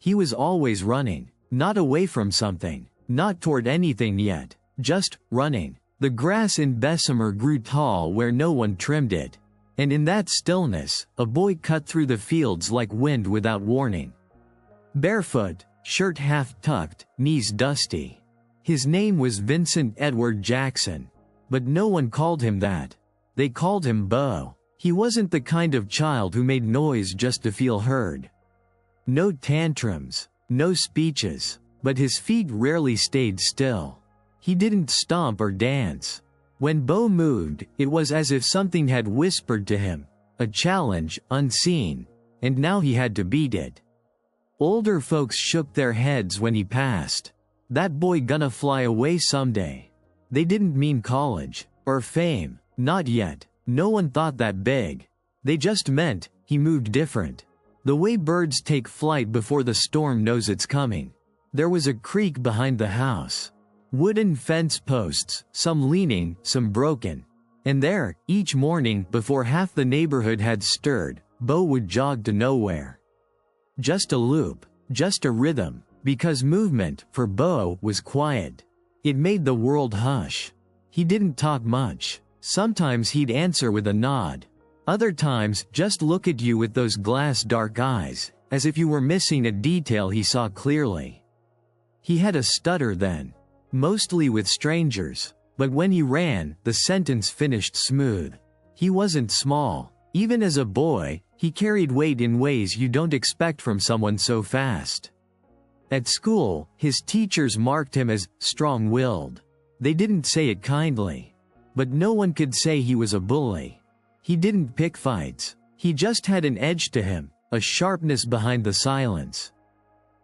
He was always running, not away from something, not toward anything yet, just running. The grass in Bessemer grew tall where no one trimmed it. And in that stillness, a boy cut through the fields like wind without warning. Barefoot, shirt half tucked, knees dusty. His name was Vincent Edward Jackson. But no one called him that. They called him Bo. He wasn't the kind of child who made noise just to feel heard. No tantrums, no speeches, but his feet rarely stayed still. He didn't stomp or dance. When Bo moved, it was as if something had whispered to him, a challenge, unseen, and now he had to beat it. Older folks shook their heads when he passed. That boy gonna fly away someday. They didn't mean college, or fame, not yet. No one thought that big. They just meant, he moved different. The way birds take flight before the storm knows it's coming. There was a creak behind the house. Wooden fence posts, some leaning, some broken. And there, each morning, before half the neighborhood had stirred, Bo would jog to nowhere. Just a loop, just a rhythm, because movement, for Bo, was quiet. It made the world hush. He didn't talk much. Sometimes he'd answer with a nod. Other times, just look at you with those glass dark eyes, as if you were missing a detail he saw clearly. He had a stutter then. Mostly with strangers, but when he ran, the sentence finished smooth. He wasn't small. Even as a boy, he carried weight in ways you don't expect from someone so fast. At school, his teachers marked him as strong-willed. They didn't say it kindly. But no one could say he was a bully. He didn't pick fights. He just had an edge to him, a sharpness behind the silence.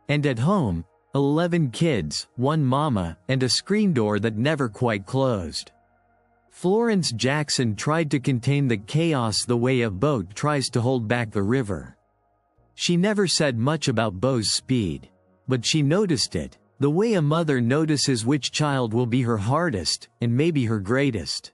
And at home, 11 kids, one mama, and a screen door that never quite closed. Florence Jackson tried to contain the chaos the way a boat tries to hold back the river. She never said much about Bo's speed. But she noticed it, the way a mother notices which child will be her hardest, and maybe her greatest.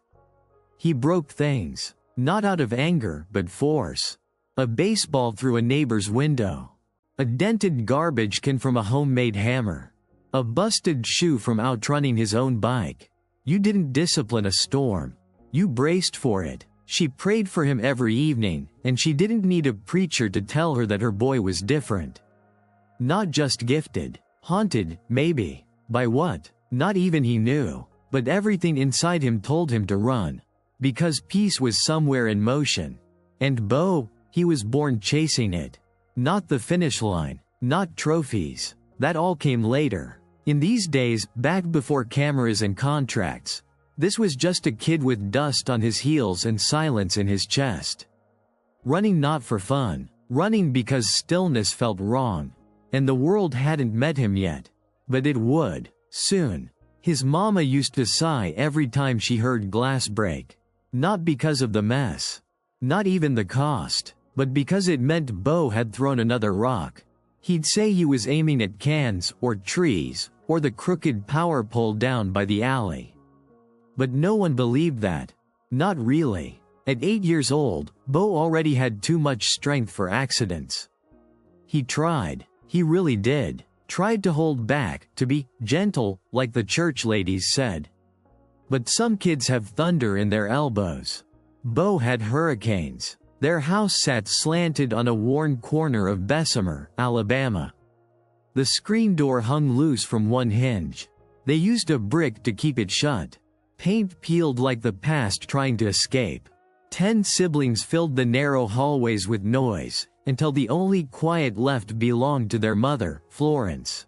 He broke things, not out of anger but force. A baseball through a neighbor's window. A dented garbage can from a homemade hammer. A busted shoe from outrunning his own bike. You didn't discipline a storm. You braced for it. She prayed for him every evening, and she didn't need a preacher to tell her that her boy was different. Not just gifted, haunted, maybe. By what? Not even he knew. But everything inside him told him to run. Because peace was somewhere in motion. And Bo, he was born chasing it. Not the finish line, not trophies. That all came later. In these days, back before cameras and contracts, this was just a kid with dust on his heels and silence in his chest. Running not for fun, running because stillness felt wrong. And the world hadn't met him yet. But it would, soon. His mama used to sigh every time she heard glass break. Not because of the mess. Not even the cost. But because it meant Bo had thrown another rock. He'd say he was aiming at cans, or trees, or the crooked power pole down by the alley. But no one believed that. Not really. At 8 years old, Bo already had too much strength for accidents. He tried. He really did. Tried to hold back, to be gentle, like the church ladies said. But some kids have thunder in their elbows. Bo had hurricanes. Their house sat slanted on a worn corner of Bessemer, Alabama. The screen door hung loose from one hinge. They used a brick to keep it shut. Paint peeled like the past trying to escape. 10 siblings filled the narrow hallways with noise, until the only quiet left belonged to their mother, Florence.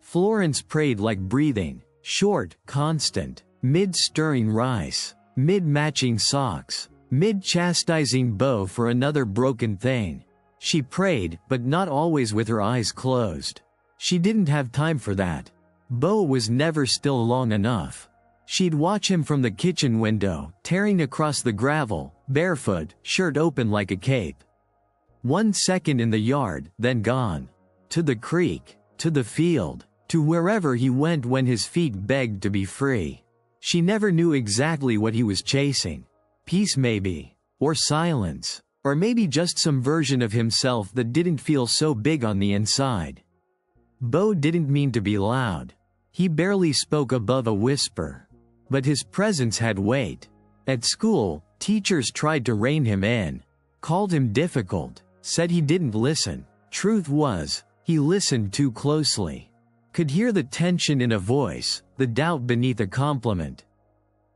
Florence prayed like breathing, short, constant, mid-stirring rice, mid-matching socks, mid-chastising Bo for another broken thing. She prayed, but not always with her eyes closed. She didn't have time for that. Bo was never still long enough. She'd watch him from the kitchen window, tearing across the gravel, barefoot, shirt open like a cape. 1 second in the yard, then gone. To the creek, to the field, to wherever he went when his feet begged to be free. She never knew exactly what he was chasing. Peace maybe, or silence, or maybe just some version of himself that didn't feel so big on the inside. Bo didn't mean to be loud. He barely spoke above a whisper. But his presence had weight. At school, teachers tried to rein him in, called him difficult, said he didn't listen. Truth was, he listened too closely. Could hear the tension in a voice, the doubt beneath a compliment.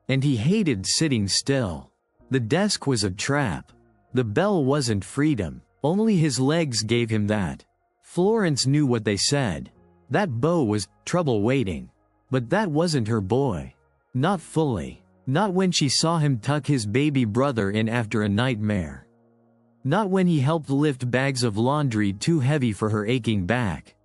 And he hated sitting still. The desk was a trap. The bell wasn't freedom. Only his legs gave him that. Florence knew what they said. That Bo was trouble waiting. But that wasn't her boy. Not fully. Not when she saw him tuck his baby brother in after a nightmare. Not when he helped lift bags of laundry too heavy for her aching back.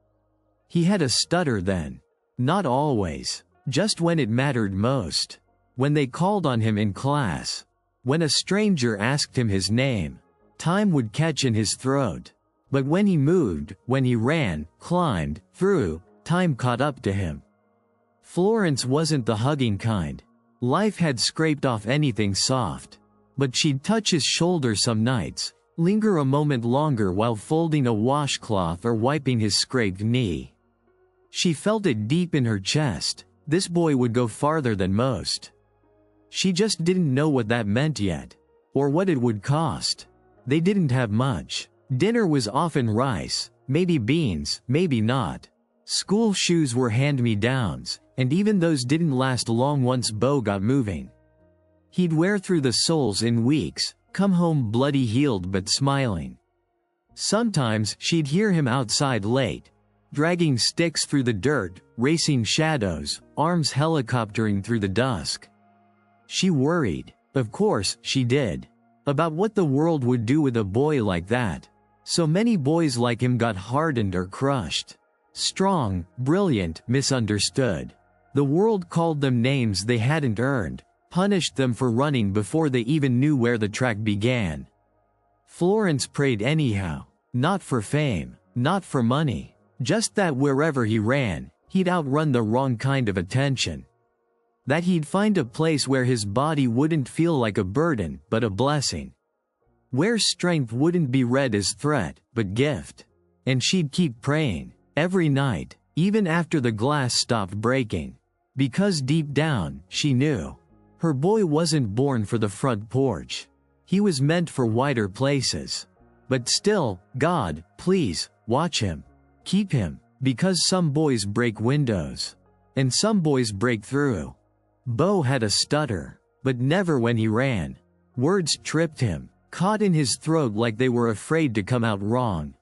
He had a stutter then. Not always. Just when it mattered most. When they called on him in class. When a stranger asked him his name. Time would catch in his throat. But when he moved, when he ran, climbed, threw, time caught up to him. Florence wasn't the hugging kind. Life had scraped off anything soft. But she'd touch his shoulder some nights, linger a moment longer while folding a washcloth or wiping his scraped knee. She felt it deep in her chest. This boy would go farther than most. She just didn't know what that meant yet. Or what it would cost. They didn't have much. Dinner was often rice, maybe beans, maybe not. School shoes were hand-me-downs, and even those didn't last long once Bo got moving. He'd wear through the soles in weeks, come home bloody-heeled but smiling. Sometimes she'd hear him outside late, dragging sticks through the dirt, racing shadows, arms helicoptering through the dusk. She worried, of course she did, about what the world would do with a boy like that. So many boys like him got hardened or crushed. Strong, brilliant, misunderstood. The world called them names they hadn't earned, punished them for running before they even knew where the track began. Florence prayed anyhow, not for fame, not for money, just that wherever he ran, he'd outrun the wrong kind of attention. That he'd find a place where his body wouldn't feel like a burden, but a blessing. Where strength wouldn't be read as threat, but gift. And she'd keep praying, every night, even after the glass stopped breaking. Because deep down, she knew. Her boy wasn't born for the front porch. He was meant for wider places. But still, God, please, watch him. Keep him. Because some boys break windows. And some boys break through. Bo had a stutter, but never when he ran. Words tripped him, caught in his throat like they were afraid to come out wrong.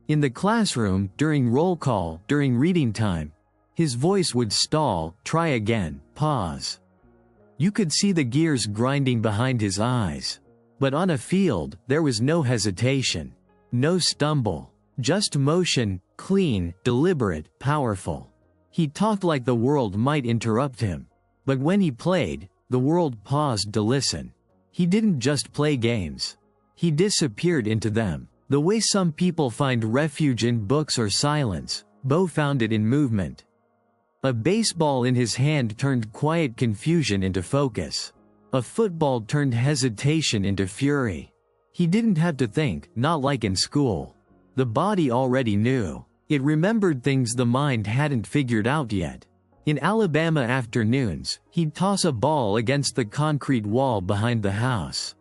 In the classroom, during roll call, during reading time, his voice would stall, try again, pause. You could see the gears grinding behind his eyes. But on a field, there was no hesitation, no stumble, just motion, clean, deliberate, powerful. He talked like the world might interrupt him. But when he played, the world paused to listen. He didn't just play games. He disappeared into them. The way some people find refuge in books or silence, Bo found it in movement. A baseball in his hand turned quiet confusion into focus. A football turned hesitation into fury. He didn't have to think, not like in school. The body already knew. It remembered things the mind hadn't figured out yet. In Alabama afternoons, he'd toss a ball against the concrete wall behind the house.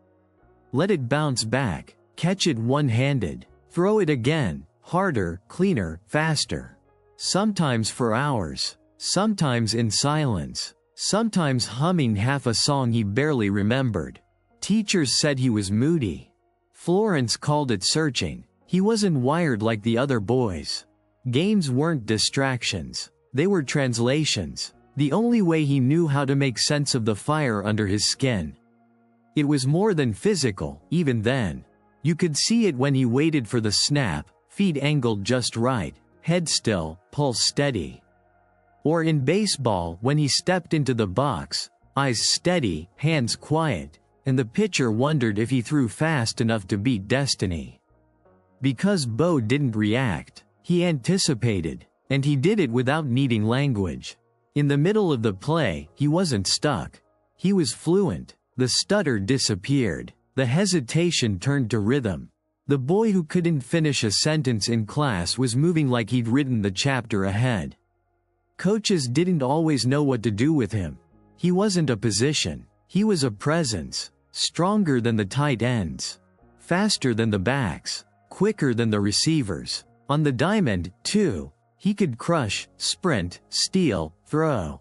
Let it bounce back, catch it one-handed, throw it again, harder, cleaner, faster. Sometimes for hours, sometimes in silence, sometimes humming half a song he barely remembered. Teachers said he was moody. Florence called it searching. He wasn't wired like the other boys. Games weren't distractions. They were translations, the only way he knew how to make sense of the fire under his skin. It was more than physical, even then. You could see it when he waited for the snap, feet angled just right, head still, pulse steady. Or in baseball when he stepped into the box, eyes steady, hands quiet, and the pitcher wondered if he threw fast enough to beat destiny. Because Bo didn't react, he anticipated. And he did it without needing language. In the middle of the play, he wasn't stuck. He was fluent. The stutter disappeared. The hesitation turned to rhythm. The boy who couldn't finish a sentence in class was moving like he'd written the chapter ahead. Coaches didn't always know what to do with him. He wasn't a position. He was a presence. Stronger than the tight ends. Faster than the backs. Quicker than the receivers. On the diamond, too. He could crush, sprint, steal, throw.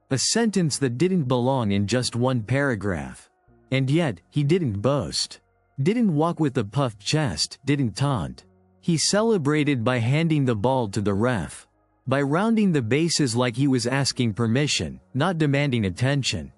A sentence that didn't belong in just one paragraph. And yet, he didn't boast. Didn't walk with a puffed chest, didn't taunt. He celebrated by handing the ball to the ref. By rounding the bases like he was asking permission, not demanding attention.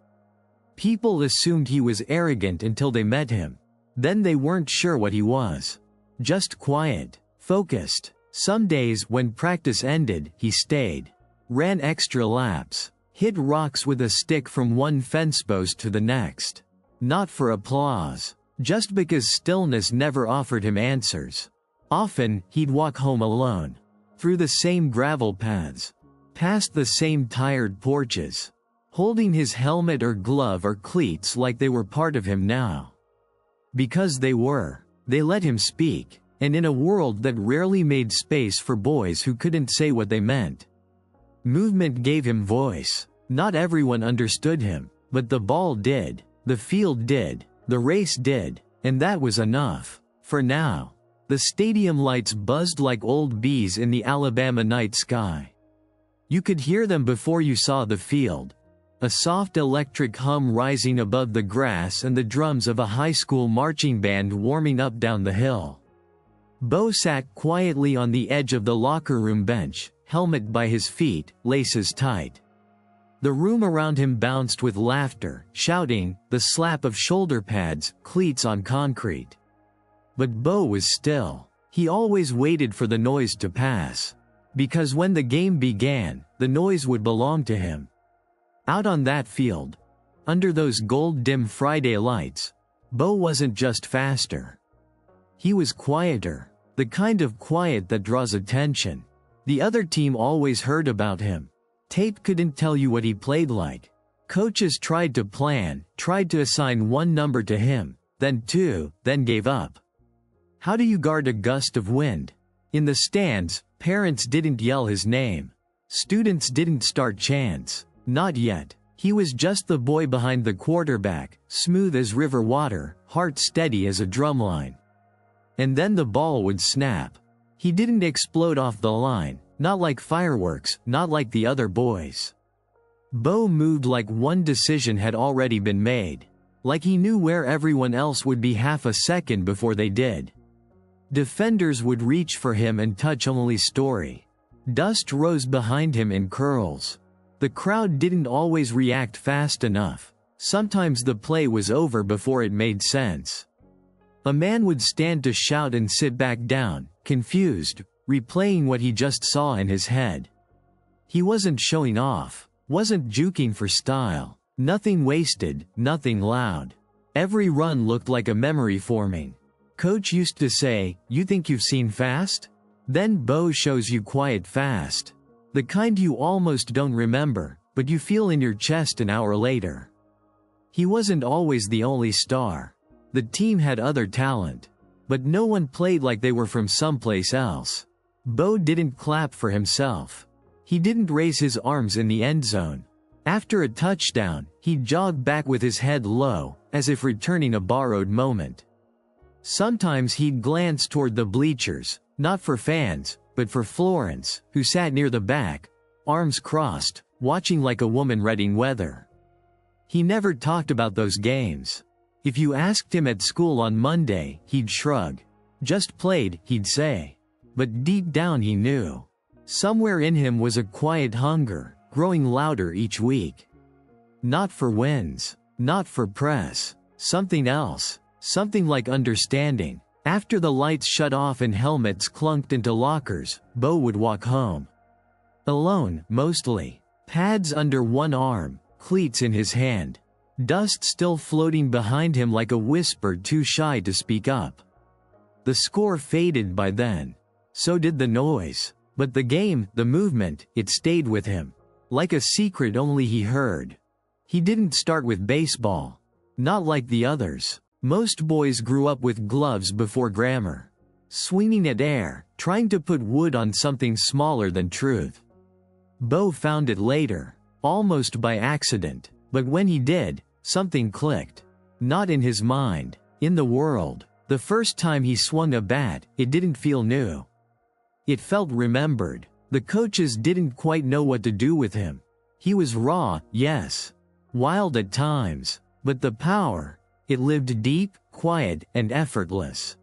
People assumed he was arrogant until they met him. Then they weren't sure what he was. Just quiet, focused. Some days, when practice ended, he stayed. Ran extra laps. Hit rocks with a stick from one fence post to the next. Not for applause. Just because stillness never offered him answers. Often, he'd walk home alone. Through the same gravel paths. Past the same tired porches. Holding his helmet or glove or cleats like they were part of him now. Because they were. They let him speak. And in a world that rarely made space for boys who couldn't say what they meant. Movement gave him voice. Not everyone understood him, but the ball did. The field did. The race did. And that was enough. For now. The stadium lights buzzed like old bees in the Alabama night sky. You could hear them before you saw the field. A soft electric hum rising above the grass and the drums of a high school marching band warming up down the hill. Bo sat quietly on the edge of the locker room bench, helmet by his feet, laces tight. The room around him bounced with laughter, shouting, the slap of shoulder pads, cleats on concrete. But Bo was still. He always waited for the noise to pass. Because when the game began, the noise would belong to him. Out on that field, under those gold-dim Friday lights, Bo wasn't just faster. He was quieter. The kind of quiet that draws attention. The other team always heard about him. Tape couldn't tell you what he played like. Coaches tried to plan, tried to assign one number to him, then two, then gave up. How do you guard a gust of wind? In the stands, parents didn't yell his name. Students didn't start chants. Not yet. He was just the boy behind the quarterback, smooth as river water, heart steady as a drumline. And then the ball would snap. He didn't explode off the line, not like fireworks, not like the other boys. Bo moved like one decision had already been made. Like he knew where everyone else would be half a second before they did. Defenders would reach for him and touch only story. Dust rose behind him in curls. The crowd didn't always react fast enough. Sometimes the play was over before it made sense. A man would stand to shout and sit back down, confused, replaying what he just saw in his head. He wasn't showing off, wasn't juking for style. Nothing wasted, nothing loud. Every run looked like a memory forming. Coach used to say, "You think you've seen fast? Then Bo shows you quiet fast. The kind you almost don't remember, but you feel in your chest an hour later." He wasn't always the only star. The team had other talent. But no one played like they were from someplace else. Bo didn't clap for himself. He didn't raise his arms in the end zone. After a touchdown, he'd jog back with his head low, as if returning a borrowed moment. Sometimes he'd glance toward the bleachers, not for fans, but for Florence, who sat near the back, arms crossed, watching like a woman reading weather. He never talked about those games. If you asked him at school on Monday, he'd shrug. Just played, he'd say. But deep down he knew. Somewhere in him was a quiet hunger, growing louder each week. Not for wins. Not for press. Something else. Something like understanding. After the lights shut off and helmets clunked into lockers, Bo would walk home. Alone, mostly. Pads under one arm, cleats in his hand. Dust still floating behind him like a whisper too shy to speak up. The score faded by then. So did the noise. But the game, the movement, it stayed with him. Like a secret only he heard. He didn't start with baseball. Not like the others. Most boys grew up with gloves before grammar. Swinging at air, trying to put wood on something smaller than truth. Bo found it later, almost by accident, but when he did, something clicked. Not in his mind, in the world. The first time he swung a bat, it didn't feel new. It felt remembered. The coaches didn't quite know what to do with him. He was raw, yes. Wild at times, but the power, it lived deep, quiet, and effortless.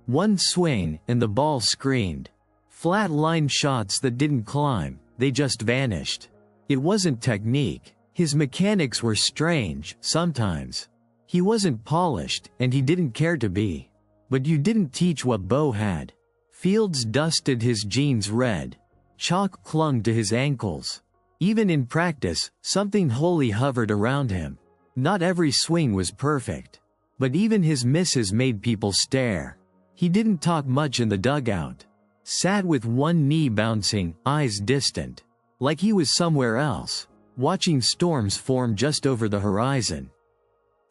One swing, and the ball screamed. Flat line shots that didn't climb, they just vanished. It wasn't technique. His mechanics were strange, sometimes. He wasn't polished, and he didn't care to be. But you didn't teach what Bo had. Fields dusted his jeans red. Chalk clung to his ankles. Even in practice, something holy hovered around him. Not every swing was perfect. But even his misses made people stare. He didn't talk much in the dugout. Sat with one knee bouncing, eyes distant. Like he was somewhere else, watching storms form just over the horizon.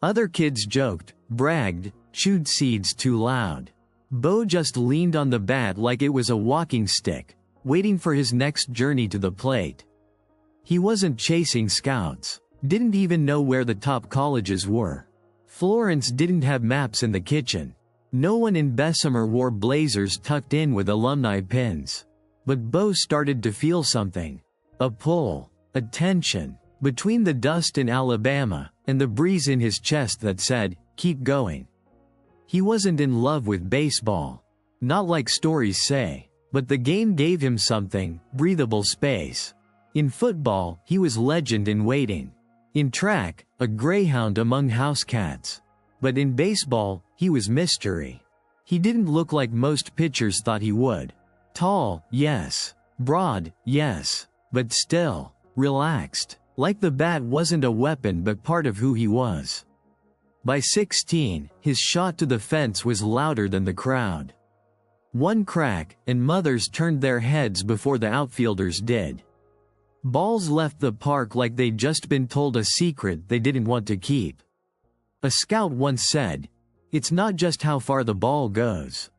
Other kids joked, bragged, chewed seeds too loud. Bo just leaned on the bat like it was a walking stick, waiting for his next journey to the plate. He wasn't chasing scouts, didn't even know where the top colleges were. Florence didn't have maps in the kitchen. No one in Bessemer wore blazers tucked in with alumni pins. But Bo started to feel something. A pull, a tension, between the dust in Alabama and the breeze in his chest that said, keep going. He wasn't in love with baseball. Not like stories say. But the game gave him something, breathable space. In football, he was legend in waiting. In track, a greyhound among house cats. But in baseball, he was mystery. He didn't look like most pitchers thought he would. Tall, yes. Broad, yes. But still, relaxed. Like the bat wasn't a weapon but part of who he was. By 16, his shot to the fence was louder than the crowd. One crack, and mothers turned their heads before the outfielders did. Balls left the park like they'd just been told a secret they didn't want to keep. A scout once said, "It's not just how far the ball goes.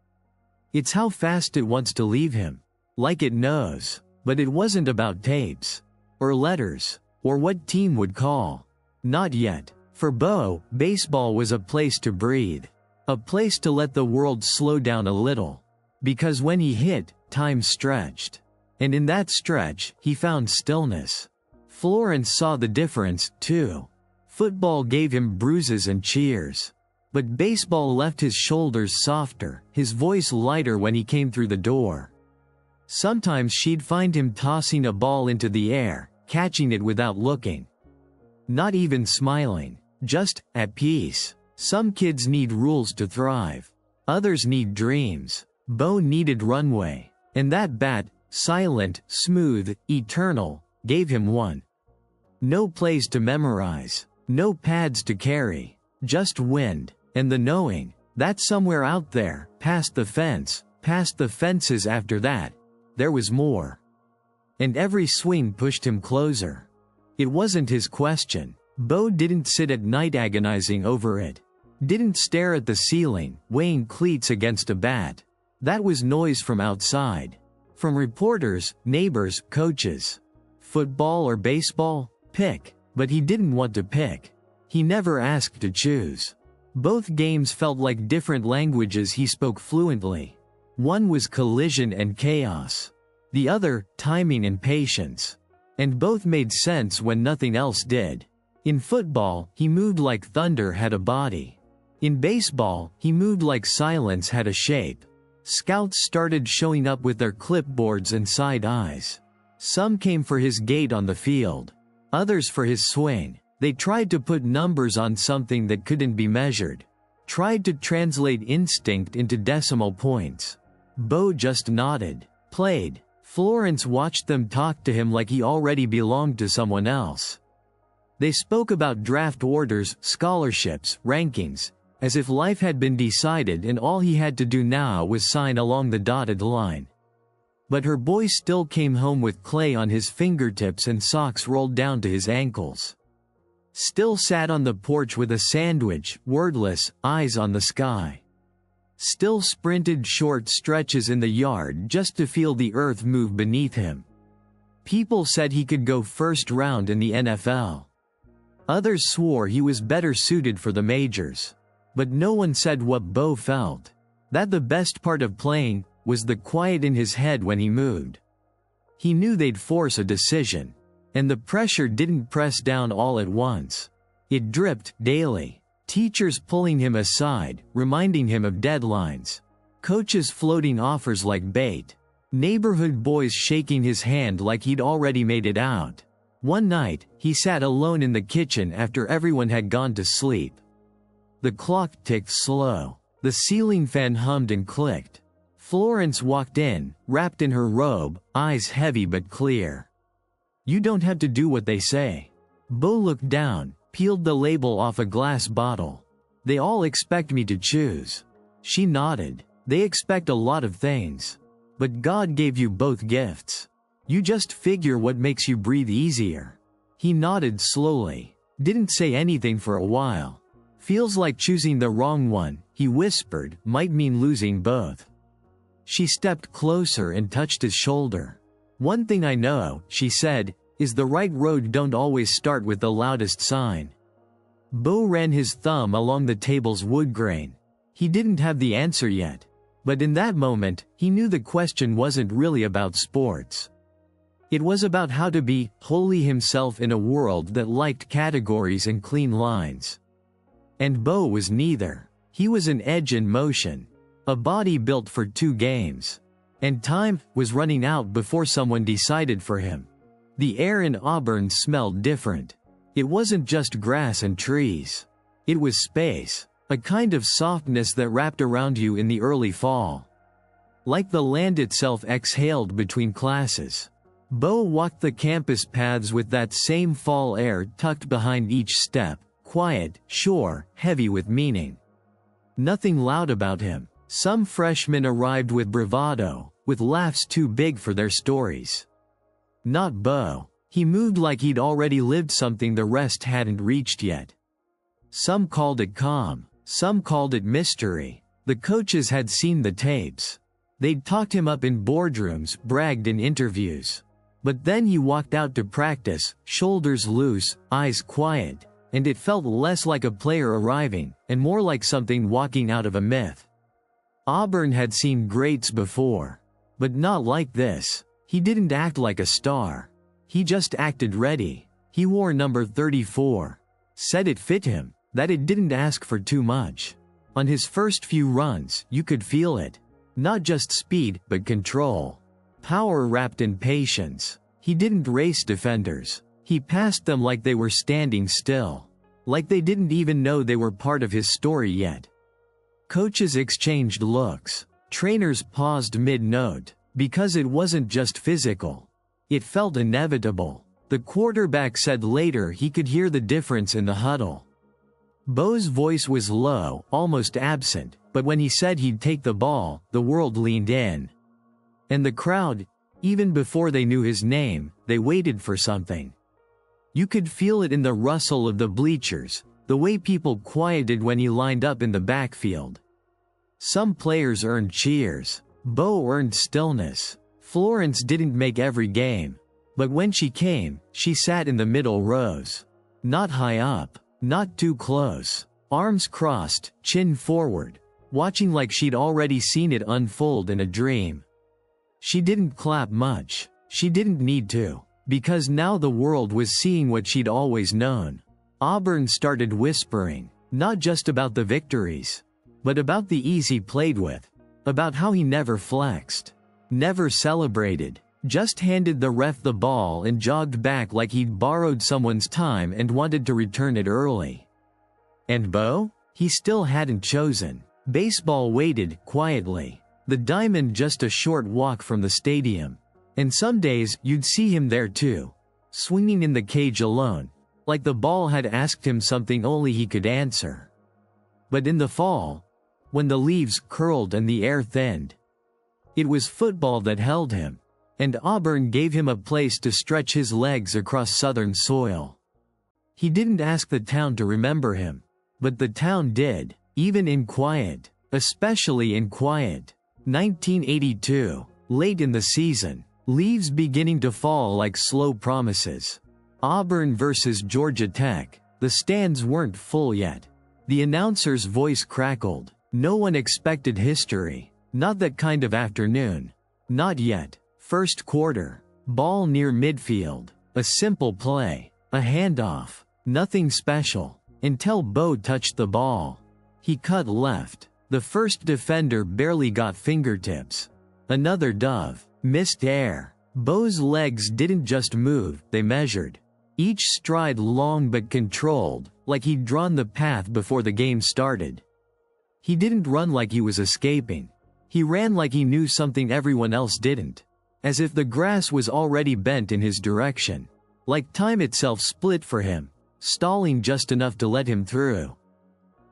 It's how fast it wants to leave him. Like it knows." But it wasn't about tapes. Or letters. Or what team would call. Not yet. For Bo, baseball was a place to breathe. A place to let the world slow down a little. Because when he hit, time stretched. And in that stretch, he found stillness. Florence saw the difference, too. Football gave him bruises and cheers. But baseball left his shoulders softer, his voice lighter when he came through the door. Sometimes she'd find him tossing a ball into the air, catching it without looking. Not even smiling, just at peace. Some kids need rules to thrive. Others need dreams. Bo needed runway. And that bat, silent, smooth, eternal, gave him one. No plays to memorize. No pads to carry. Just wind. And the knowing that somewhere out there, past the fences after that, there was more. And every swing pushed him closer. It wasn't his question. Bo didn't sit at night agonizing over it. Didn't stare at the ceiling, weighing cleats against a bat. That was noise from outside. From reporters, neighbors, coaches. Football or baseball? Pick. But he didn't want to pick. He never asked to choose. Both games felt like different languages he spoke fluently. One was collision and chaos. The other, timing and patience. And both made sense when nothing else did. In football, he moved like thunder had a body. In baseball, he moved like silence had a shape. Scouts started showing up with their clipboards and side eyes. Some came for his gait on the field. Others for his swing. They tried to put numbers on something that couldn't be measured. Tried to translate instinct into decimal points. Bo just nodded. Played. Florence watched them talk to him like he already belonged to someone else. They spoke about draft orders, scholarships, rankings, as if life had been decided and all he had to do now was sign along the dotted line. But her boy still came home with clay on his fingertips and socks rolled down to his ankles. Still sat on the porch with a sandwich, wordless, eyes on the sky. Still sprinted short stretches in the yard just to feel the earth move beneath him. People said he could go first round in the NFL. Others swore he was better suited for the majors. But no one said what Bo felt. That the best part of playing was the quiet in his head when he moved. He knew they'd force a decision. And the pressure didn't press down all at once. It dripped daily. Teachers pulling him aside, reminding him of deadlines. Coaches floating offers like bait. Neighborhood boys shaking his hand like he'd already made it out. One night, he sat alone in the kitchen after everyone had gone to sleep. The clock ticked slow. The ceiling fan hummed and clicked. Florence walked in, wrapped in her robe, eyes heavy but clear. "You don't have to do what they say." Bo looked down, peeled the label off a glass bottle. "They all expect me to choose." She nodded. "They expect a lot of things. But God gave you both gifts. You just figure what makes you breathe easier." He nodded slowly. Didn't say anything for a while. "Feels like choosing the wrong one," he whispered, "might mean losing both." She stepped closer and touched his shoulder. "One thing I know," she said, "is the right road don't always start with the loudest sign." Bo ran his thumb along the table's wood grain. He didn't have the answer yet. But in that moment, he knew the question wasn't really about sports. It was about how to be wholly himself in a world that liked categories and clean lines. And Bo was neither. He was an edge in motion. A body built for 2 games. And time was running out before someone decided for him. The air in Auburn smelled different. It wasn't just grass and trees. It was space. A kind of softness that wrapped around you in the early fall. Like the land itself exhaled between classes. Bo walked the campus paths with that same fall air tucked behind each step, quiet, sure, heavy with meaning. Nothing loud about him. Some freshmen arrived with bravado, with laughs too big for their stories. Not Bo. He moved like he'd already lived something the rest hadn't reached yet. Some called it calm. Some called it mystery. The coaches had seen the tapes. They'd talked him up in boardrooms, bragged in interviews. But then he walked out to practice, shoulders loose, eyes quiet, and it felt less like a player arriving, and more like something walking out of a myth. Auburn had seen greats before. But not like this. He didn't act like a star. He just acted ready. He wore number 34. Said it fit him. That it didn't ask for too much. On his first few runs, you could feel it. Not just speed, but control. Power wrapped in patience. He didn't race defenders. He passed them like they were standing still. Like they didn't even know they were part of his story yet. Coaches exchanged looks. Trainers paused mid-note. Because it wasn't just physical. It felt inevitable. The quarterback said later he could hear the difference in the huddle. Bo's voice was low, almost absent, but when he said he'd take the ball, the world leaned in. And the crowd, even before they knew his name, they waited for something. You could feel it in the rustle of the bleachers, the way people quieted when he lined up in the backfield. Some players earned cheers. Bo earned stillness. Florence didn't make every game. But when she came, she sat in the middle rows. Not high up. Not too close. Arms crossed, chin forward. Watching like she'd already seen it unfold in a dream. She didn't clap much. She didn't need to. Because now the world was seeing what she'd always known. Auburn started whispering. Not just about the victories. But about the ease he played with. About how he never flexed. Never celebrated. Just handed the ref the ball and jogged back like he'd borrowed someone's time and wanted to return it early. And Bo? He still hadn't chosen. Baseball waited, quietly. The diamond just a short walk from the stadium. And some days, you'd see him there too. Swinging in the cage alone. Like the ball had asked him something only he could answer. But in the fall, when the leaves curled and the air thinned, it was football that held him. And Auburn gave him a place to stretch his legs across Southern soil. He didn't ask the town to remember him. But the town did, even in quiet, especially in quiet. 1982, late in the season, leaves beginning to fall like slow promises. Auburn versus Georgia Tech. The stands weren't full yet. The announcer's voice crackled. No one expected history. Not that kind of afternoon. Not yet. First quarter. Ball near midfield. A simple play. A handoff. Nothing special. Until Bo touched the ball. He cut left. The first defender barely got fingertips. Another dove. Missed air. Bo's legs didn't just move, they measured. Each stride long but controlled, like he'd drawn the path before the game started. He didn't run like he was escaping. He ran like he knew something everyone else didn't. As if the grass was already bent in his direction. Like time itself split for him, stalling just enough to let him through.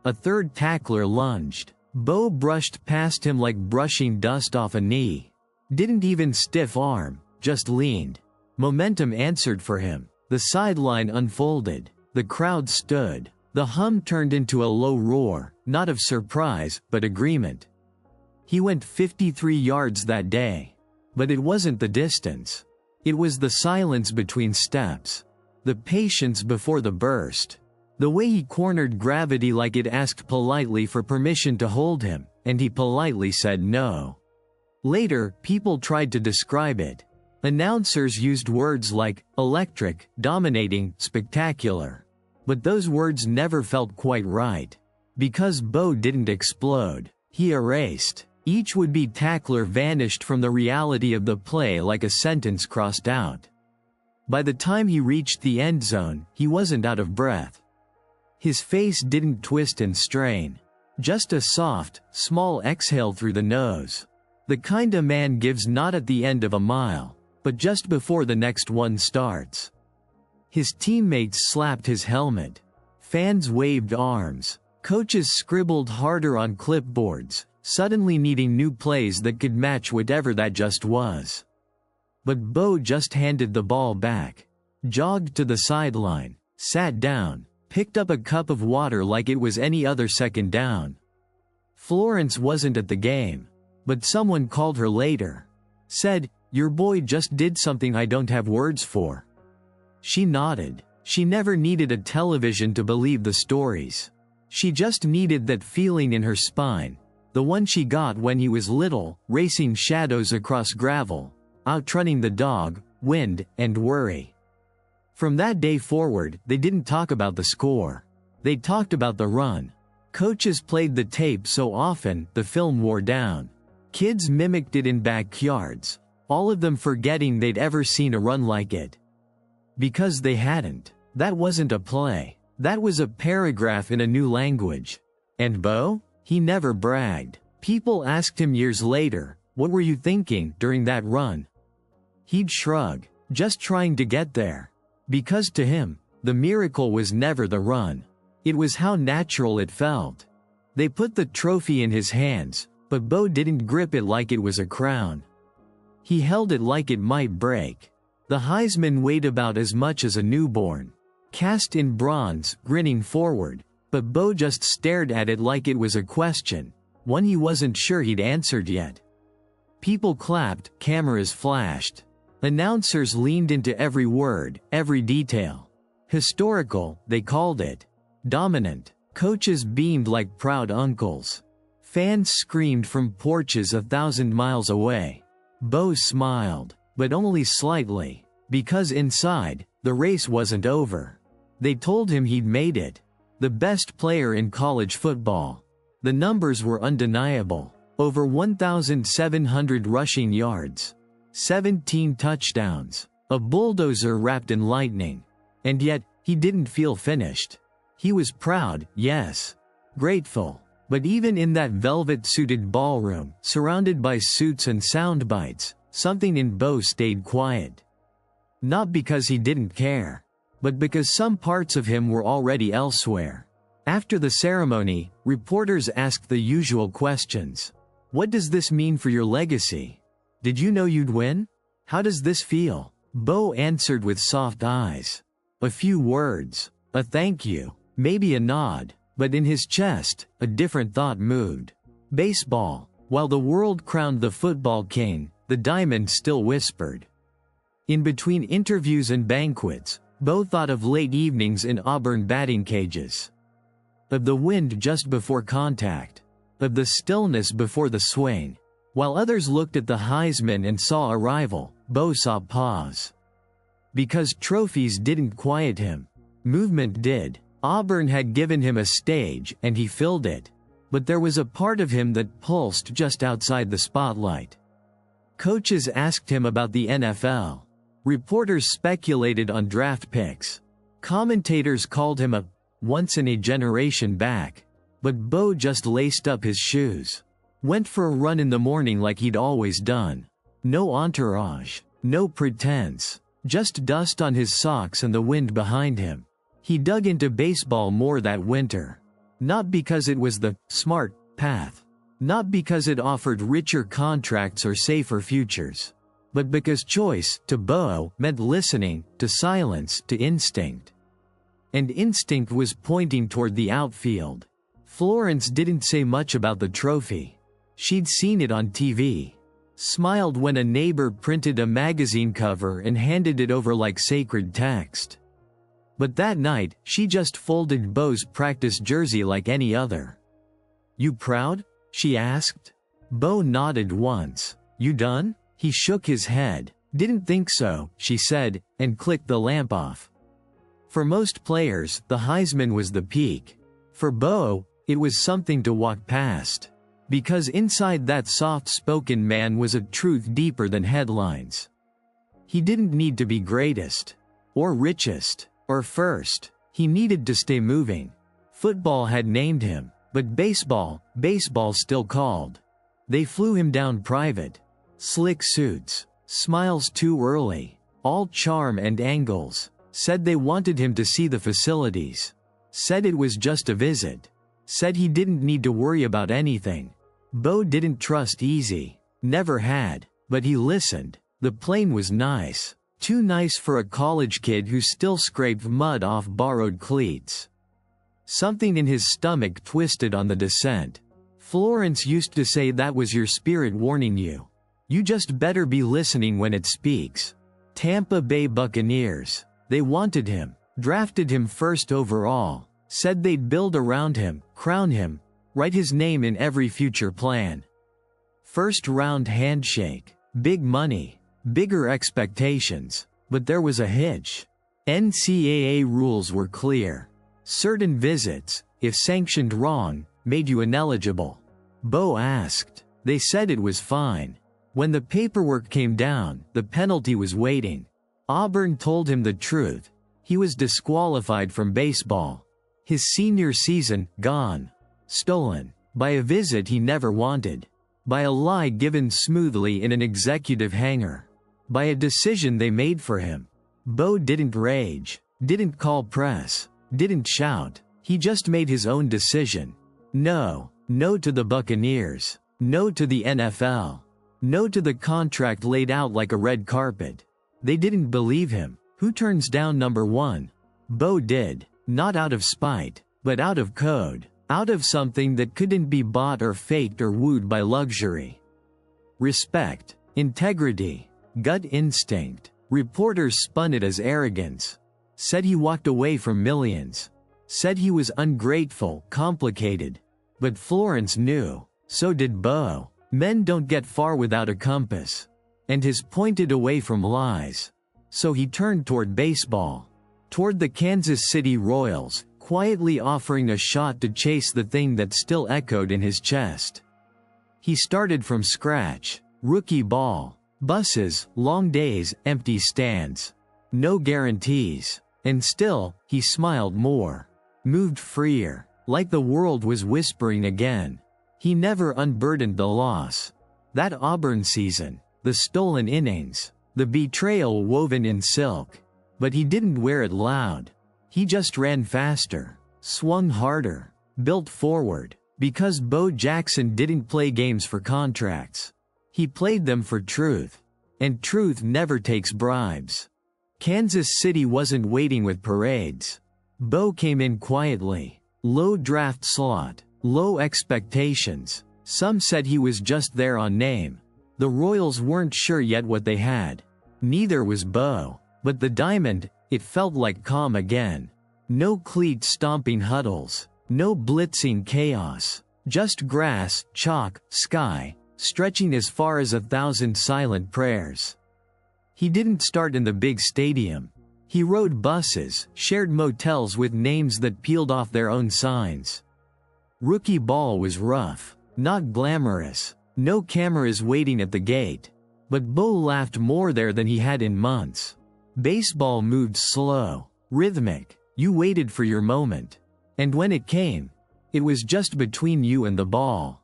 A third tackler lunged. Bo brushed past him like brushing dust off a knee. Didn't even stiff arm, just leaned. Momentum answered for him. The sideline unfolded. The crowd stood. The hum turned into a low roar, not of surprise, but agreement. He went 53 yards that day. But it wasn't the distance. It was the silence between steps. The patience before the burst. The way he cornered gravity like it asked politely for permission to hold him, and he politely said no. Later, people tried to describe it. Announcers used words like electric, dominating, spectacular. But those words never felt quite right. Because Bo didn't explode. He erased. Each would-be tackler vanished from the reality of the play like a sentence crossed out. By the time he reached the end zone, he wasn't out of breath. His face didn't twist and strain. Just a soft, small exhale through the nose. The kind a man gives not at the end of a mile, but just before the next one starts. His teammates slapped his helmet. Fans waved arms. Coaches scribbled harder on clipboards, suddenly needing new plays that could match whatever that just was. But Bo just handed the ball back, jogged to the sideline, sat down, picked up a cup of water like it was any other second down. Florence wasn't at the game, but someone called her later. Said, "Your boy just did something I don't have words for." She nodded. She never needed a television to believe the stories. She just needed that feeling in her spine, the one she got when he was little, racing shadows across gravel, outrunning the dog, wind, and worry. From that day forward, they didn't talk about the score. They talked about the run. Coaches played the tape so often, the film wore down. Kids mimicked it in backyards, all of them forgetting they'd ever seen a run like it. Because they hadn't. That wasn't a play. That was a paragraph in a new language. And Bo? He never bragged. People asked him years later, "What were you thinking during that run?" He'd shrug, just trying to get there. Because to him, the miracle was never the run. It was how natural it felt. They put the trophy in his hands, but Bo didn't grip it like it was a crown. He held it like it might break. The Heisman weighed about as much as a newborn. Cast in bronze, grinning forward, but Bo just stared at it like it was a question, one he wasn't sure he'd answered yet. People clapped, cameras flashed. Announcers leaned into every word, every detail. Historical, they called it. Dominant. Coaches beamed like proud uncles. Fans screamed from porches 1,000 miles away. Bo smiled, but only slightly, because inside, the race wasn't over. They told him he'd made it. The best player in college football. The numbers were undeniable. Over 1,700 rushing yards. 17 touchdowns. A bulldozer wrapped in lightning. And yet, he didn't feel finished. He was proud, yes. Grateful. But even in that velvet-suited ballroom, surrounded by suits and sound bites, something in Bo stayed quiet. Not because he didn't care, but because some parts of him were already elsewhere. After the ceremony, reporters asked the usual questions. What does this mean for your legacy? Did you know you'd win? How does this feel? Bo answered with soft eyes. A few words. A thank you, maybe a nod, but in his chest, a different thought moved. Baseball. While the world crowned the football king, the diamond still whispered. In between interviews and banquets, Bo thought of late evenings in Auburn batting cages. Of the wind just before contact. Of the stillness before the swing. While others looked at the Heisman and saw a rival, Bo saw pause. Because trophies didn't quiet him. Movement did. Auburn had given him a stage and he filled it. But there was a part of him that pulsed just outside the spotlight. Coaches asked him about the NFL. Reporters speculated on draft picks. Commentators called him a once-in-a-generation back. But Bo just laced up his shoes. Went for a run in the morning like he'd always done. No entourage. No pretense. Just dust on his socks and the wind behind him. He dug into baseball more that winter. Not because it was the smart path. Not because it offered richer contracts or safer futures. But because choice, to Bo, meant listening, to silence, to instinct. And instinct was pointing toward the outfield. Florence didn't say much about the trophy. She'd seen it on TV. Smiled when a neighbor printed a magazine cover and handed it over like sacred text. But that night, she just folded Bo's practice jersey like any other. "You proud?" she asked. Bo nodded once. "You done?" He shook his head. "Didn't think so," she said, and clicked the lamp off. For most players, the Heisman was the peak. For Bo, it was something to walk past. Because inside that soft-spoken man was a truth deeper than headlines. He didn't need to be greatest. Or richest. Or first. He needed to stay moving. Football had named him, but baseball still called. They flew him down private. Slick suits. Smiles too early. All charm and angles. Said they wanted him to see the facilities. Said it was just a visit. Said he didn't need to worry about anything. Bo didn't trust easy. Never had. But he listened. The plane was nice. Too nice for a college kid who still scraped mud off borrowed cleats. Something in his stomach twisted on the descent. Florence used to say that was your spirit warning you. You just better be listening when it speaks. Tampa Bay Buccaneers. They wanted him. Drafted him first overall. Said they'd build around him, crown him, write his name in every future plan. First round handshake. Big money. Bigger expectations. But there was a hitch. NCAA rules were clear. Certain visits, if sanctioned wrong, made you ineligible. Bo asked. They said it was fine. When the paperwork came down, the penalty was waiting. Auburn told him the truth. He was disqualified from baseball. His senior season, gone. Stolen. By a visit he never wanted. By a lie given smoothly in an executive hangar. By a decision they made for him. Bo didn't rage. Didn't call press. Didn't shout. He just made his own decision. No. No to the Buccaneers. No to the NFL. No to the contract laid out like a red carpet. They didn't believe him. Who turns down number one? Bo did. Not out of spite, but out of code. Out of something that couldn't be bought or faked or wooed by luxury. Respect. Integrity. Gut instinct. Reporters spun it as arrogance. Said he walked away from millions. Said he was ungrateful, complicated. But Florence knew. So did Bo. Men don't get far without a compass. And his pointed away from lies. So he turned toward baseball. Toward the Kansas City Royals, quietly offering a shot to chase the thing that still echoed in his chest. He started from scratch. Rookie ball. Buses, long days, empty stands. No guarantees. And still, he smiled more. Moved freer. Like the world was whispering again. He never unburdened the loss. That Auburn season. The stolen innings. The betrayal woven in silk. But he didn't wear it loud. He just ran faster. Swung harder. Built forward. Because Bo Jackson didn't play games for contracts. He played them for truth. And truth never takes bribes. Kansas City wasn't waiting with parades. Bo came in quietly. Low draft slot. Low expectations. Some said he was just there on name. The Royals weren't sure yet what they had. Neither was Bo. But the diamond, it felt like calm again. No cleat-stomping huddles. No blitzing chaos. Just grass, chalk, sky, stretching as far as 1,000 silent prayers. He didn't start in the big stadium. He rode buses, shared motels with names that peeled off their own signs. Rookie ball was rough, not glamorous. No cameras waiting at the gate. But Bo laughed more there than he had in months. Baseball moved slow, rhythmic. You waited for your moment. And when it came, it was just between you and the ball.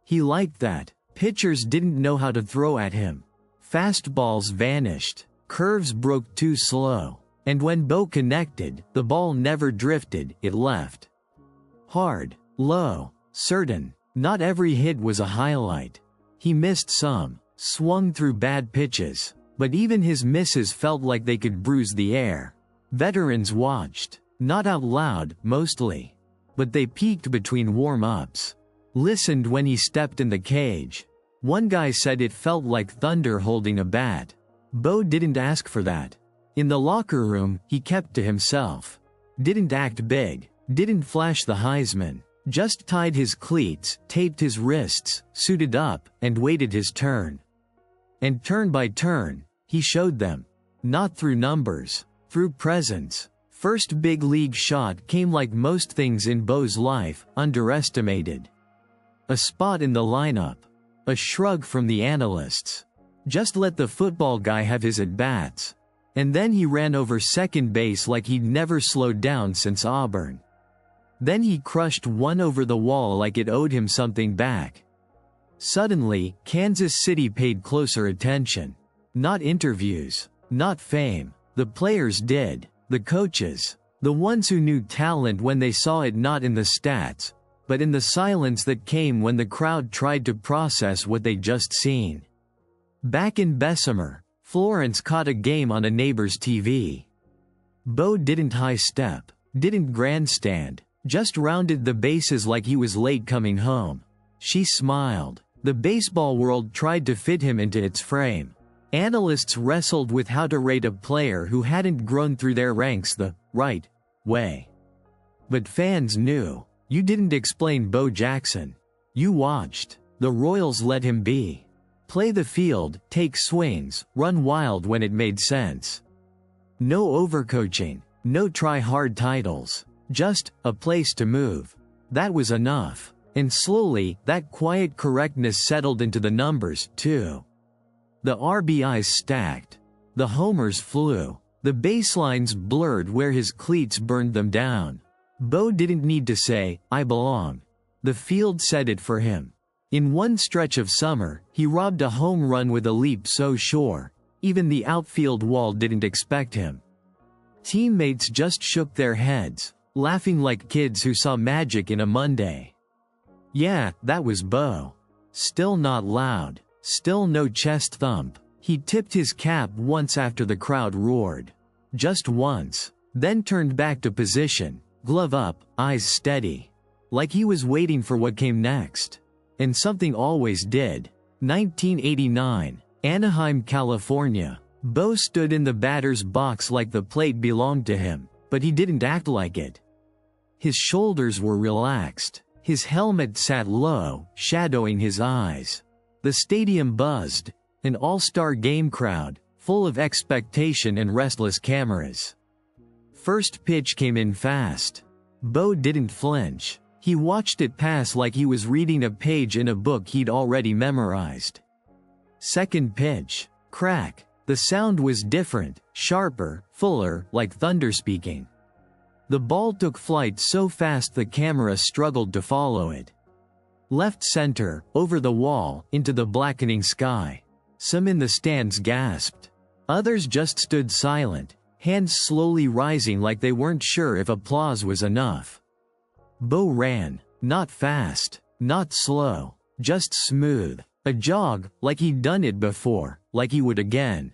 He liked that. Pitchers didn't know how to throw at him. Fastballs vanished. Curves broke too slow. And when Bo connected, the ball never drifted, it left. Hard, low, certain. Not every hit was a highlight. He missed some, swung through bad pitches, but even his misses felt like they could bruise the air. Veterans watched, not out loud, mostly. But they peeked between warm-ups. Listened when he stepped in the cage. One guy said it felt like thunder holding a bat. Bo didn't ask for that. In the locker room, he kept to himself. Didn't act big. Didn't flash the Heisman. Just tied his cleats, taped his wrists, suited up, and waited his turn. And turn by turn, he showed them. Not through numbers. Through presence. First big league shot came like most things in Bo's life, underestimated. A spot in the lineup. A shrug from the analysts. Just let the football guy have his at-bats. And then he ran over second base like he'd never slowed down since Auburn. Then he crushed one over the wall like it owed him something back. Suddenly, Kansas City paid closer attention. Not interviews. Not fame. The players did. The coaches. The ones who knew talent when they saw it, not in the stats, but in the silence that came when the crowd tried to process what they'd just seen. Back in Bessemer, Florence caught a game on a neighbor's TV. Bo didn't high-step. Didn't grandstand. Just rounded the bases like he was late coming home. She smiled. The baseball world tried to fit him into its frame. Analysts wrestled with how to rate a player who hadn't grown through their ranks the right way. But fans knew. You didn't explain Bo Jackson. You watched. The Royals let him be. Play the field, take swings, run wild when it made sense. No overcoaching. No try-hard titles. Just a place to move. That was enough. And slowly, that quiet correctness settled into the numbers, too. The RBIs stacked. The homers flew. The baselines blurred where his cleats burned them down. Bo didn't need to say, "I belong." The field said it for him. In one stretch of summer, he robbed a home run with a leap so sure, even the outfield wall didn't expect him. Teammates just shook their heads, laughing like kids who saw magic in a Monday. Yeah, that was Bo. Still not loud. Still no chest thump. He tipped his cap once after the crowd roared. Just once. Then turned back to position, glove up, eyes steady. Like he was waiting for what came next. And something always did. 1989, Anaheim, California. Bo stood in the batter's box like the plate belonged to him, but he didn't act like it. His shoulders were relaxed. His helmet sat low, shadowing his eyes. The stadium buzzed, an all-star game crowd, full of expectation and restless cameras. First pitch came in fast. Bo didn't flinch. He watched it pass like he was reading a page in a book he'd already memorized. Second pitch. Crack. The sound was different, sharper, fuller, like thunder speaking. The ball took flight so fast the camera struggled to follow it. Left center, over the wall, into the blackening sky. Some in the stands gasped. Others just stood silent, hands slowly rising like they weren't sure if applause was enough. Bo ran. Not fast. Not slow. Just smooth. A jog, like he'd done it before, like he would again.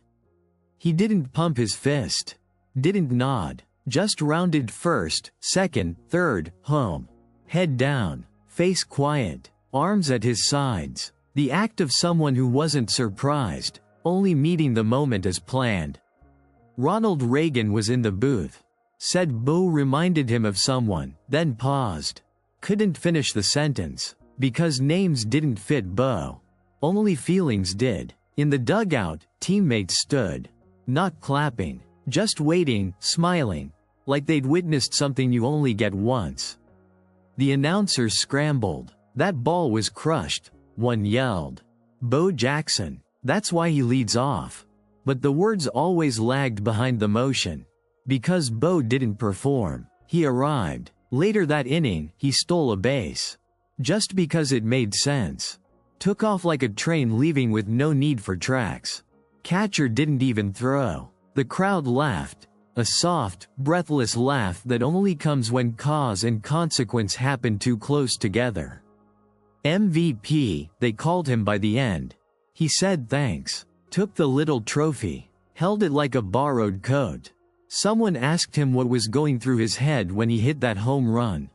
He didn't pump his fist. Didn't nod. Just rounded first, second, third, home. Head down, face quiet, arms at his sides. The act of someone who wasn't surprised, only meeting the moment as planned. Ronald Reagan was in the booth. Said Bo reminded him of someone, then paused. Couldn't finish the sentence, because names didn't fit Bo. Only feelings did. In the dugout, teammates stood. Not clapping, just waiting, smiling, like they'd witnessed something you only get once. The announcers scrambled. That ball was crushed, one yelled. Bo Jackson, that's why he leads off. But the words always lagged behind the motion. Because Bo didn't perform, he arrived. Later that inning, he stole a base. Just because it made sense. Took off like a train leaving with no need for tracks. Catcher didn't even throw. The crowd laughed. A soft, breathless laugh that only comes when cause and consequence happen too close together. MVP, they called him by the end. He said thanks. Took the little trophy. Held it like a borrowed coat. Someone asked him what was going through his head when he hit that home run.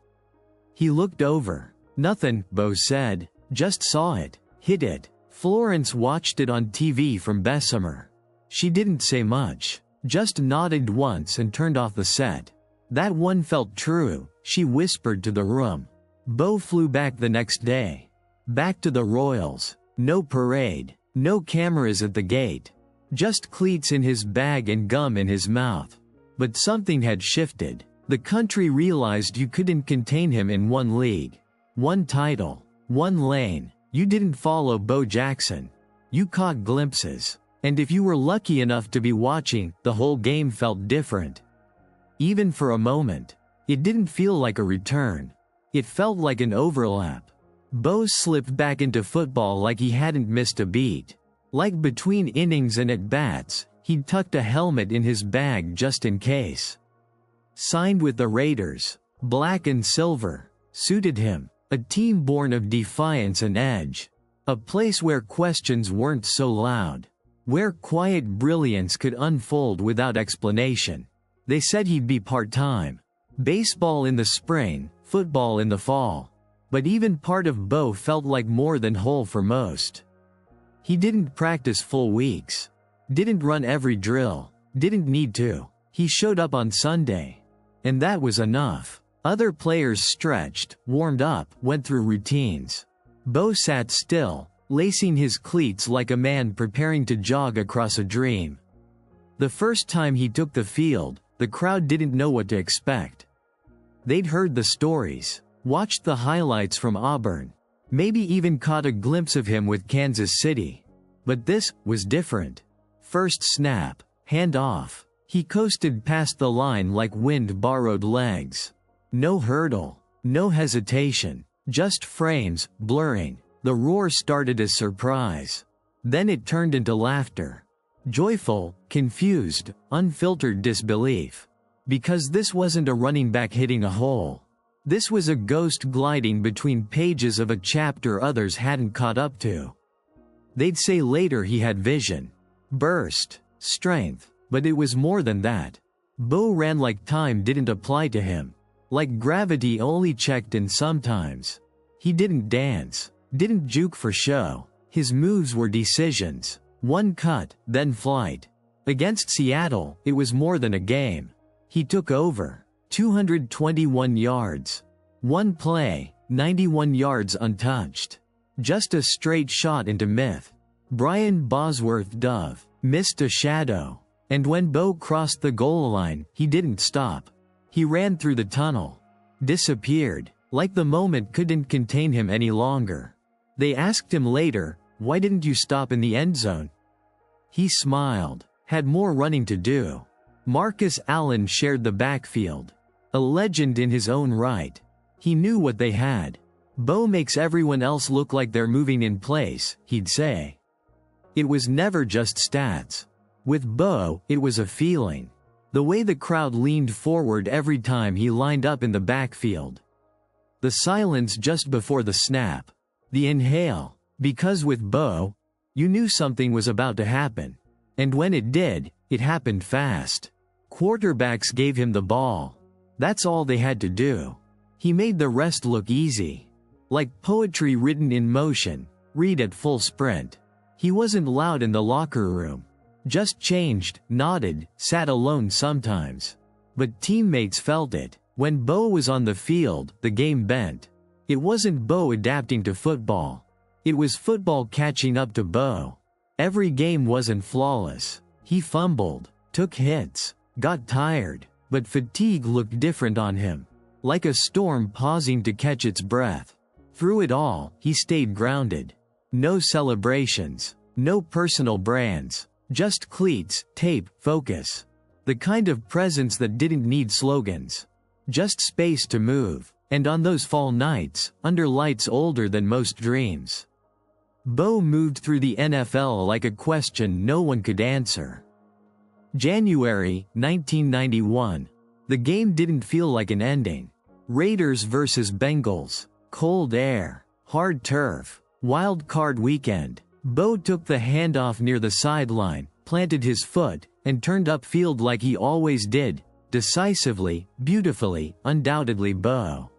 He looked over. Nothing, Bo said. Just saw it. Hit it. Florence watched it on TV from Bessemer. She didn't say much. Just nodded once and turned off the set. That one felt true, she whispered to the room. Bo flew back the next day. Back to the Royals. No parade. No cameras at the gate. Just cleats in his bag and gum in his mouth. But something had shifted. The country realized you couldn't contain him in one league. One title. One lane. You didn't follow Bo Jackson. You caught glimpses. And if you were lucky enough to be watching, the whole game felt different. Even for a moment. It didn't feel like a return. It felt like an overlap. Bo slipped back into football like he hadn't missed a beat. Like between innings and at-bats, he'd tucked a helmet in his bag just in case. Signed with the Raiders. Black and silver. Suited him. A team born of defiance and edge. A place where questions weren't so loud. Where quiet brilliance could unfold without explanation. They said he'd be part-time. Baseball in the spring, football in the fall. But even part of Bo felt like more than whole for most. He didn't practice full weeks. Didn't run every drill. Didn't need to. He showed up on Sunday. And that was enough. Other players stretched, warmed up, went through routines. Bo sat still, lacing his cleats like a man preparing to jog across a dream. The first time he took the field, the crowd didn't know what to expect. They'd heard the stories, watched the highlights from Auburn, maybe even caught a glimpse of him with Kansas City. But this was different. First snap, hand off. He coasted past the line like wind-borrowed legs. No hurdle, no hesitation, just frames, blurring. The roar started as surprise. Then it turned into laughter. Joyful, confused, unfiltered disbelief. Because this wasn't a running back hitting a hole. This was a ghost gliding between pages of a chapter others hadn't caught up to. They'd say later he had vision, burst, strength, but it was more than that. Bo ran like time didn't apply to him. Like gravity only checked in sometimes. He didn't dance, didn't juke for show. His moves were decisions. One cut, then flight. Against Seattle, it was more than a game. He took over. 221 yards. One play, 91 yards untouched. Just a straight shot into myth. Brian Bosworth Dove missed a shadow. And when Bo crossed the goal line, he didn't stop. He ran through the tunnel. Disappeared. Like the moment couldn't contain him any longer. They asked him later, "Why didn't you stop in the end zone?" He smiled. Had more running to do. Marcus Allen shared the backfield. A legend in his own right. He knew what they had. Bo makes everyone else look like they're moving in place, he'd say. It was never just stats. With Bo, it was a feeling. The way the crowd leaned forward every time he lined up in the backfield. The silence just before the snap. The inhale. Because with Bo, you knew something was about to happen. And when it did, it happened fast. quarterbacks gave him the ball. That's all they had to do. He made the rest look easy. Like poetry written in motion, read at full sprint. He wasn't loud in the locker room. Just changed, nodded, sat alone sometimes. But teammates felt it. When Bo was on the field, the game bent. It wasn't Bo adapting to football. It was football catching up to Bo. Every game wasn't flawless. He fumbled, took hits, got tired, but fatigue looked different on him. Like a storm pausing to catch its breath. Through it all, he stayed grounded. No celebrations, no personal brands, just cleats, tape, focus. The kind of presence that didn't need slogans. Just space to move. And on those fall nights, under lights older than most dreams, Bo moved through the NFL like a question no one could answer. January 1991. The game didn't feel like an ending. Raiders versus Bengals. Cold air. Hard turf. Wild card weekend. Bo took the handoff near the sideline, planted his foot, and turned upfield like he always did. Decisively, beautifully, undoubtedly Bo.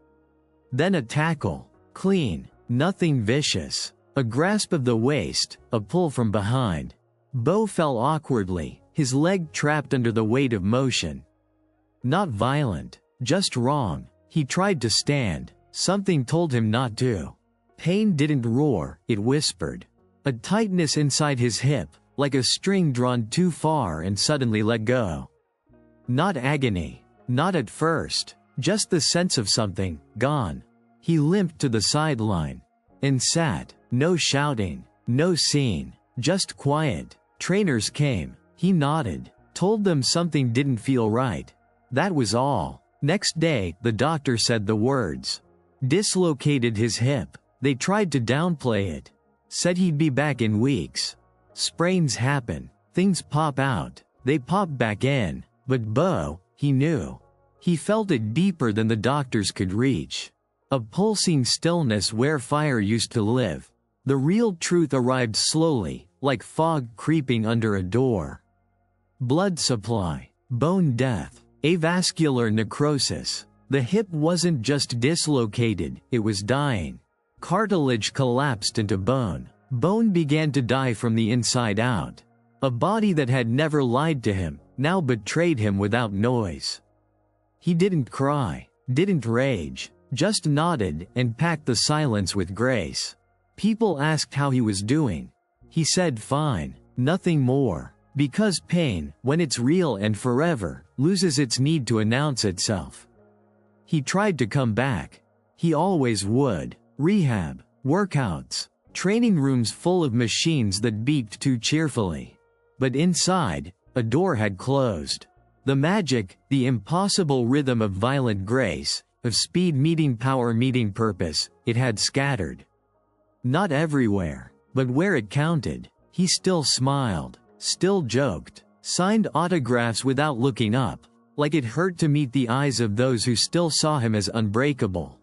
Then a tackle. Clean. Nothing vicious. A grasp of the waist, a pull from behind. Bo fell awkwardly, his leg trapped under the weight of motion. Not violent, just wrong. He tried to stand. Something told him not to. Pain didn't roar, it whispered. A tightness inside his hip, like a string drawn too far and suddenly let go. Not agony. Not at first. Just the sense of something, gone. He limped to the sideline. And sat. No shouting. No scene. Just quiet. Trainers came. He nodded. Told them something didn't feel right. That was all. Next day, the doctor said the words. Dislocated his hip. They tried to downplay it. Said he'd be back in weeks. Sprains happen. Things pop out. They pop back in. But Bo, he knew. He felt it deeper than the doctors could reach. A pulsing stillness where fire used to live. The real truth arrived slowly, like fog creeping under a door. Blood supply. Bone death. Avascular necrosis. The hip wasn't just dislocated, it was dying. Cartilage collapsed into bone. Bone began to die from the inside out. A body that had never lied to him, now betrayed him without noise. He didn't cry, didn't rage, just nodded and packed the silence with grace. People asked how he was doing. He said fine, nothing more. Because pain, when it's real and forever, loses its need to announce itself. He tried to come back. He always would. Rehab, workouts, training rooms full of machines that beeped too cheerfully. But inside, a door had closed. The magic, the impossible rhythm of violent grace, of speed meeting power meeting purpose, it had scattered. Not everywhere, but where it counted, he still smiled, still joked, signed autographs without looking up, like it hurt to meet the eyes of those who still saw him as unbreakable.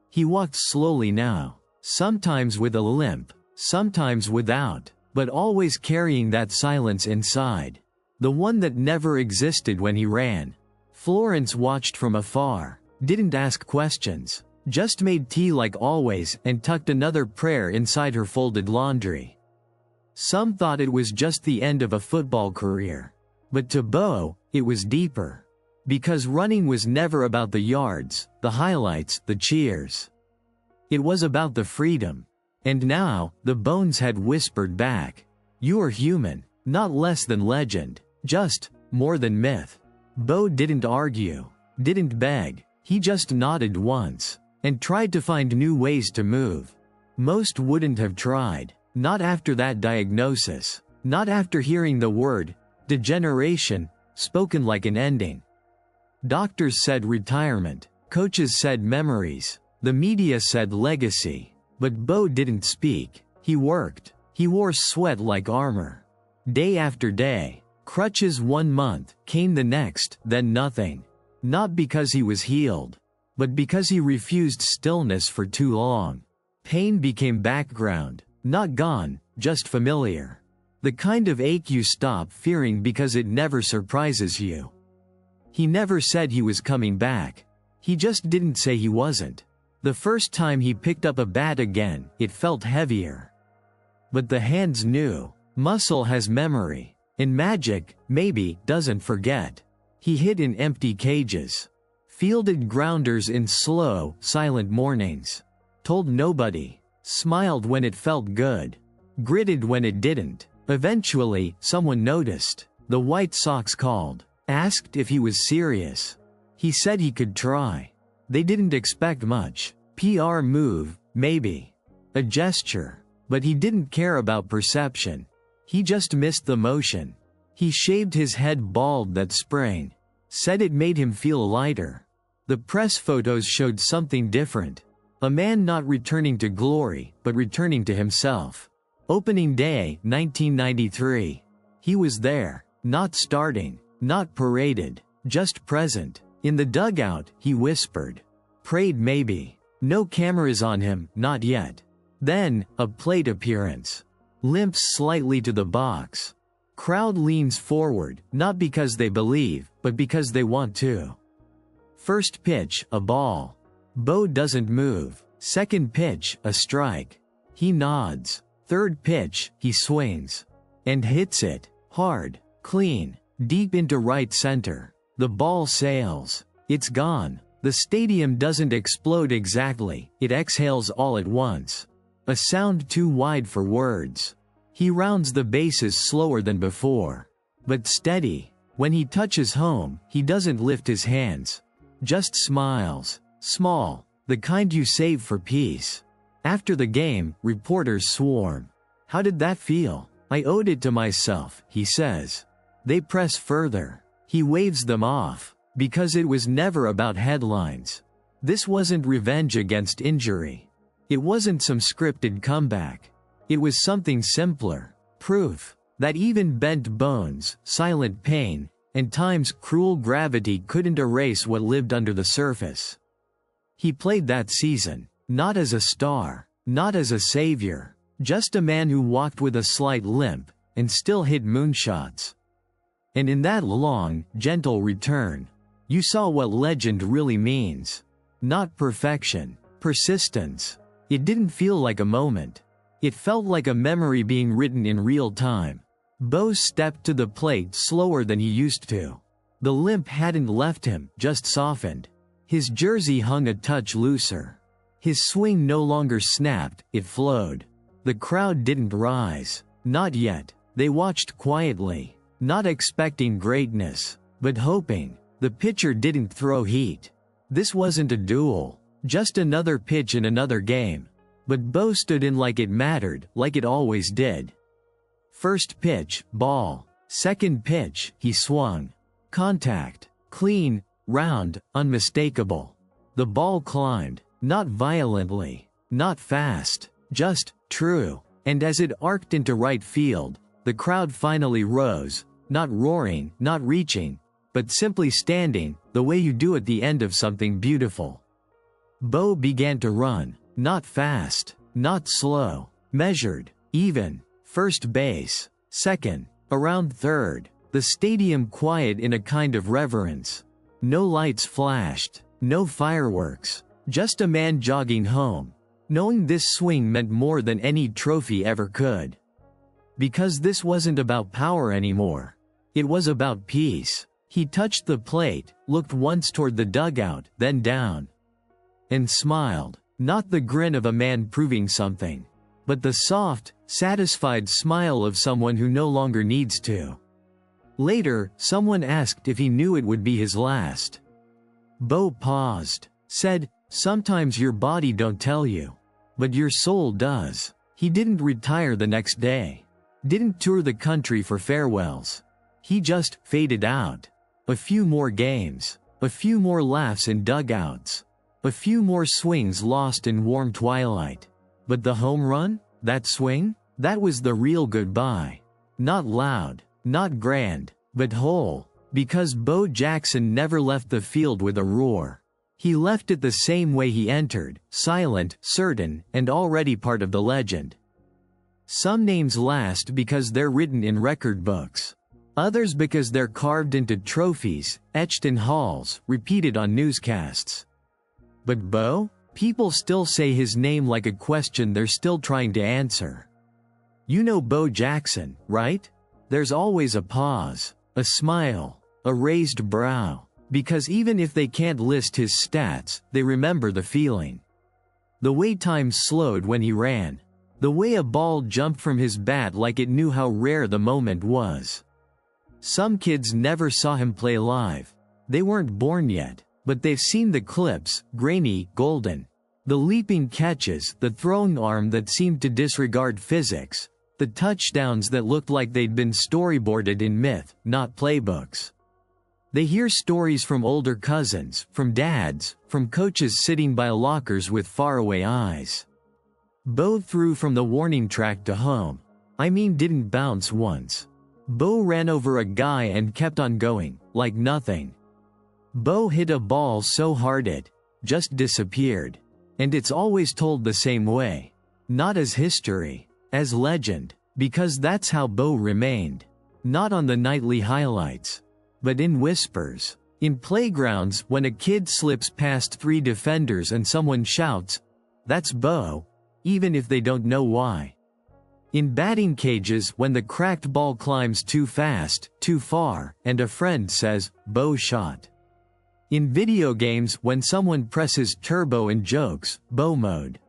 He walked slowly now, sometimes with a limp, sometimes without, but always carrying that silence inside. The one that never existed when he ran. Florence watched from afar, didn't ask questions, just made tea like always and tucked another prayer inside her folded laundry. Some thought it was just the end of a football career. But to Bo, it was deeper. Because running was never about the yards, the highlights, the cheers. It was about the freedom. And now, the bones had whispered back. You are human, not less than legend, just more than myth. Bo didn't argue, didn't beg, he just nodded once, and tried to find new ways to move. Most wouldn't have tried, not after that diagnosis, not after hearing the word, degeneration, spoken like an ending. Doctors said retirement, coaches said memories, the media said legacy. But Bo didn't speak. He worked. He wore sweat like armor. Day after day. Crutches 1 month, cane the next, then nothing. Not because he was healed, but because he refused stillness for too long. Pain became background, not gone, just familiar. The kind of ache you stop fearing because it never surprises you. He never said he was coming back. He just didn't say he wasn't. The first time he picked up a bat again, it felt heavier. But the hands knew. Muscle has memory. And magic, maybe, doesn't forget. He hit in empty cages. Fielded grounders in slow, silent mornings. Told nobody. Smiled when it felt good. Gritted when it didn't. Eventually, someone noticed. The White Sox called. Asked if he was serious. He said he could try. They didn't expect much. PR move, maybe. A gesture. But he didn't care about perception. He just missed the motion. He shaved his head bald that spring. Said it made him feel lighter. The press photos showed something different. A man not returning to glory, but returning to himself. Opening day, 1993. He was there. Not starting. Not paraded. Just present. In the dugout, he whispered. Prayed maybe. No cameras on him, not yet. Then, a plate appearance. Limps slightly to the box. Crowd leans forward, not because they believe, but because they want to. First pitch, a ball. Bo doesn't move. Second pitch, a strike. He nods. Third pitch, he swings. And hits it. Hard. Clean. Deep into right center. The ball sails. It's gone. The stadium doesn't explode exactly, it exhales all at once. A sound too wide for words. He rounds the bases slower than before. But steady. When he touches home, he doesn't lift his hands. Just smiles. Small. The kind you save for peace. After the game, reporters swarm. How did that feel? I owed it to myself, he says. They press further. He waves them off. Because it was never about headlines. This wasn't revenge against injury. It wasn't some scripted comeback. It was something simpler. Proof that even bent bones, silent pain, and time's cruel gravity couldn't erase what lived under the surface. He played that season, not as a star, not as a savior, just a man who walked with a slight limp, and still hit moonshots. And in that long, gentle return, you saw what legend really means. Not perfection, persistence. It didn't feel like a moment. It felt like a memory being written in real time. Bo stepped to the plate slower than he used to. The limp hadn't left him, just softened. His jersey hung a touch looser. His swing no longer snapped, it flowed. The crowd didn't rise. Not yet. They watched quietly. Not expecting greatness, but hoping. The pitcher didn't throw heat. This wasn't a duel. Just another pitch in another game. But Bo stood in like it mattered, like it always did. First pitch, ball. Second pitch, he swung. Contact. Clean, round, unmistakable. The ball climbed. Not violently. Not fast. Just, true. And as it arced into right field, the crowd finally rose. Not roaring, not reaching, but simply standing, the way you do at the end of something beautiful. Bo began to run. Not fast. Not slow. Measured. Even. First base. Second. Around third. The stadium quiet in a kind of reverence. No lights flashed. No fireworks. Just a man jogging home. Knowing this swing meant more than any trophy ever could. Because this wasn't about power anymore. It was about peace. He touched the plate, looked once toward the dugout, then down. And smiled. Not the grin of a man proving something. But the soft, satisfied smile of someone who no longer needs to. Later, someone asked if he knew it would be his last. Bo paused. Said, sometimes your body don't tell you. But your soul does. He didn't retire the next day. Didn't tour the country for farewells. He just faded out. A few more games. A few more laughs in dugouts. A few more swings lost in warm twilight. But the home run? That swing? That was the real goodbye. Not loud. Not grand. But whole. Because Bo Jackson never left the field with a roar. He left it the same way he entered, silent, certain, and already part of the legend. Some names last because they're written in record books. Others because they're carved into trophies, etched in halls, repeated on newscasts. But Bo? People still say his name like a question they're still trying to answer. You know Bo Jackson, right? There's always a pause, a smile, a raised brow, because even if they can't list his stats, they remember the feeling. The way time slowed when he ran. The way a ball jumped from his bat like it knew how rare the moment was. Some kids never saw him play live. They weren't born yet, but they've seen the clips, grainy, golden. The leaping catches, the thrown arm that seemed to disregard physics. The touchdowns that looked like they'd been storyboarded in myth, not playbooks. They hear stories from older cousins, from dads, from coaches sitting by lockers with faraway eyes. Bo threw from the warning track to home. I mean, didn't bounce once. Bo ran over a guy and kept on going, like nothing. Bo hit a ball so hard it just disappeared. And it's always told the same way. Not as history, as legend, because that's how Bo remained. Not on the nightly highlights, but in whispers. In playgrounds, when a kid slips past 3 defenders and someone shouts, "That's Bo," even if they don't know why. In batting cages, when the cracked ball climbs too fast, too far, and a friend says, "Bo shot." In video games, when someone presses turbo in jokes, Bo mode.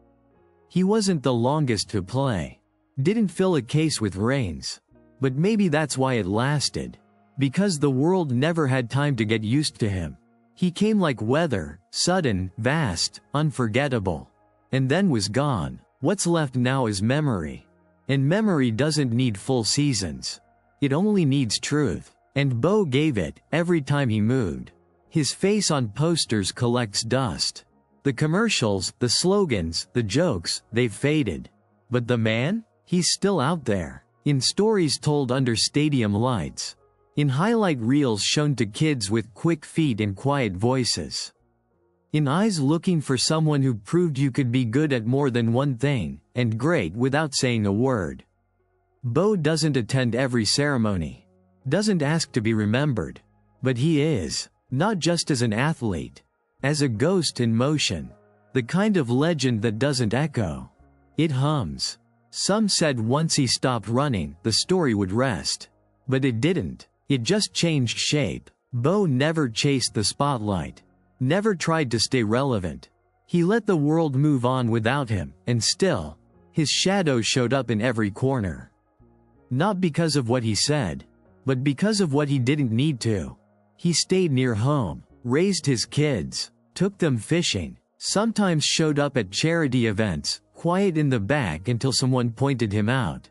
He wasn't the longest to play. Didn't fill a case with reins. But maybe that's why it lasted. Because the world never had time to get used to him. He came like weather, sudden, vast, unforgettable. And then was gone. What's left now is memory. And memory doesn't need full seasons. It only needs truth. And Bo gave it, every time he moved. His face on posters collects dust. The commercials, the slogans, the jokes, they've faded. But the man? He's still out there. In stories told under stadium lights. In highlight reels shown to kids with quick feet and quiet voices. In eyes looking for someone who proved you could be good at more than one thing, and great without saying a word. Bo doesn't attend every ceremony. Doesn't ask to be remembered. But he is. Not just as an athlete. As a ghost in motion. The kind of legend that doesn't echo. It hums. Some said once he stopped running, the story would rest. But it didn't. It just changed shape. Bo never chased the spotlight. Never tried to stay relevant. He let the world move on without him, and still, his shadow showed up in every corner. Not because of what he said, but because of what he didn't need to. He stayed near home, raised his kids, took them fishing, sometimes showed up at charity events, quiet in the back until someone pointed him out.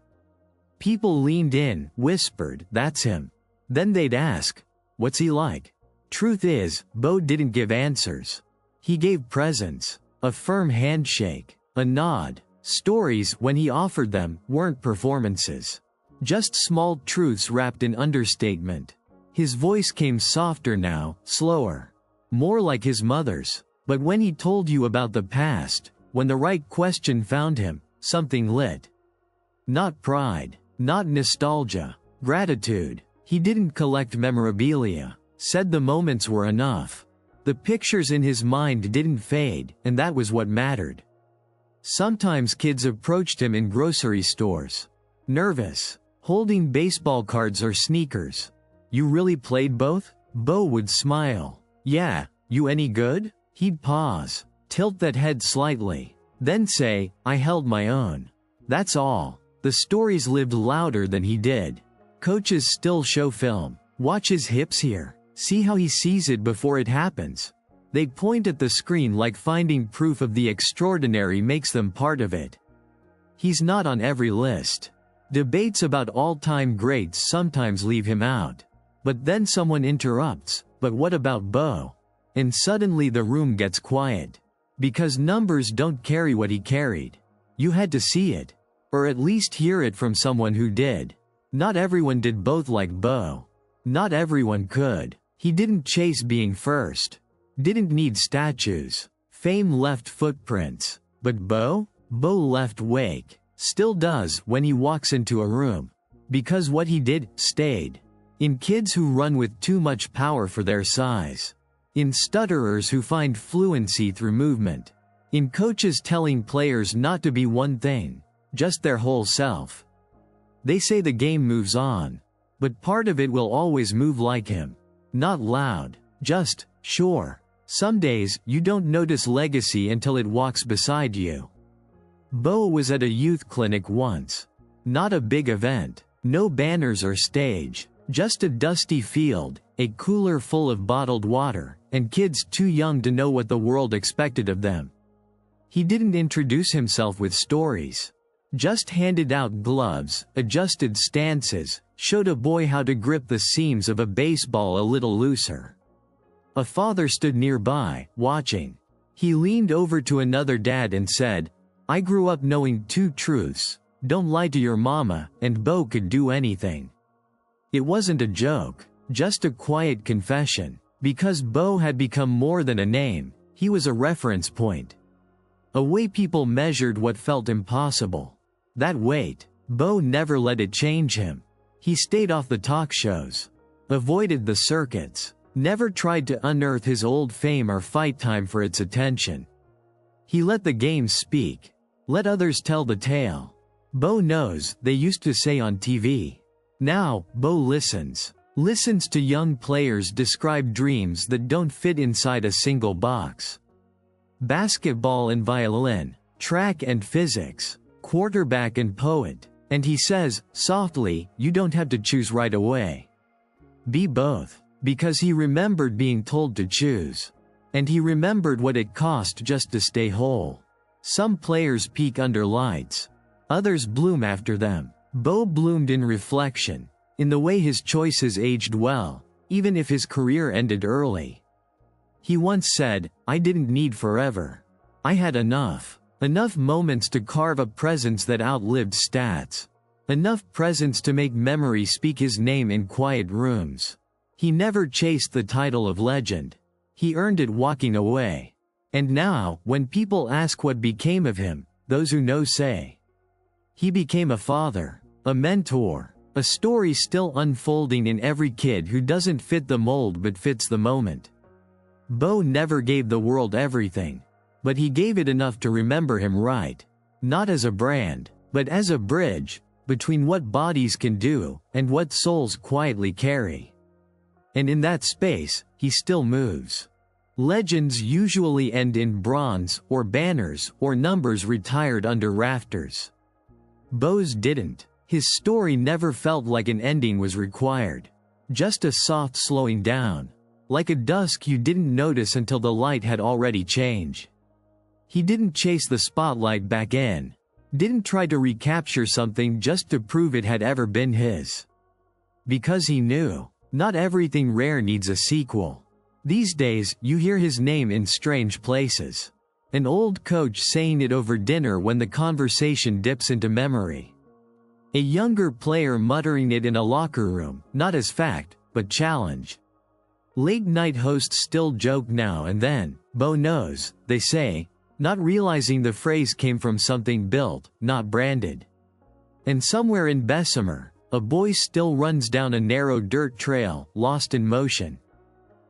People leaned in, whispered, "That's him." Then they'd ask, "What's he like?" Truth is, Bo didn't give answers. He gave presence, a firm handshake, a nod. Stories, when he offered them, weren't performances. Just small truths wrapped in understatement. His voice came softer now, slower. More like his mother's. But when he told you about the past, when the right question found him, something lit. Not pride, not nostalgia, gratitude. He didn't collect memorabilia. Said the moments were enough. The pictures in his mind didn't fade, and that was what mattered. Sometimes kids approached him in grocery stores. Nervous. Holding baseball cards or sneakers. "You really played both?" Bo would smile. "Yeah, you any good?" He'd pause, tilt that head slightly, then say, "I held my own." That's all. The stories lived louder than he did. Coaches still show film. Watch his hips here. See how he sees it before it happens. They point at the screen like finding proof of the extraordinary makes them part of it. He's not on every list. Debates about all-time greats sometimes leave him out. But then someone interrupts, "But what about Bo?" And suddenly the room gets quiet. Because numbers don't carry what he carried. You had to see it. Or at least hear it from someone who did. Not everyone did both like Bo. Not everyone could. He didn't chase being first. Didn't need statues. Fame left footprints. But Bo? Bo left wake. Still does when he walks into a room. Because what he did, stayed. In kids who run with too much power for their size. In stutterers who find fluency through movement. In coaches telling players not to be one thing, just their whole self. They say the game moves on. But part of it will always move like him. Not loud, just, sure. Some days, you don't notice legacy until it walks beside you. Bo was at a youth clinic once. Not a big event, no banners or stage, just a dusty field, a cooler full of bottled water, and kids too young to know what the world expected of them. He didn't introduce himself with stories. Just handed out gloves, adjusted stances, showed a boy how to grip the seams of a baseball a little looser. A father stood nearby, watching. He leaned over to another dad and said, "I grew up knowing two truths. Don't lie to your mama," and Bo could do anything. It wasn't a joke, just a quiet confession. Because Bo had become more than a name, he was a reference point. A way people measured what felt impossible. That weight, Bo never let it change him. He stayed off the talk shows. Avoided the circuits. Never tried to unearth his old fame or fight time for its attention. He let the game speak. Let others tell the tale. Bo knows, they used to say on TV. Now, Bo listens. Listens to young players describe dreams that don't fit inside a single box. Basketball and violin, track and physics, quarterback and poet, and he says, softly, you don't have to choose right away. Be both. Because he remembered being told to choose. And he remembered what it cost just to stay whole. Some players peak under lights. Others bloom after them. Bo bloomed in reflection, in the way his choices aged well, even if his career ended early. He once said, "I didn't need forever. I had enough. Enough moments to carve a presence that outlived stats. Enough presence to make memory speak his name in quiet rooms." He never chased the title of legend. He earned it walking away. And now, when people ask what became of him, those who know say, he became a father, a mentor, a story still unfolding in every kid who doesn't fit the mold but fits the moment. Bo never gave the world everything. But he gave it enough to remember him right. Not as a brand, but as a bridge, between what bodies can do, and what souls quietly carry. And in that space, he still moves. Legends usually end in bronze, or banners, or numbers retired under rafters. Bo's didn't. His story never felt like an ending was required. Just a soft slowing down. Like a dusk you didn't notice until the light had already changed. He didn't chase the spotlight back in. Didn't try to recapture something just to prove it had ever been his. Because he knew, not everything rare needs a sequel. These days, you hear his name in strange places. An old coach saying it over dinner when the conversation dips into memory. A younger player muttering it in a locker room, not as fact, but challenge. Late-night hosts still joke now and then, Bo knows, they say, not realizing the phrase came from something built, not branded. And somewhere in Bessemer, a boy still runs down a narrow dirt trail, lost in motion.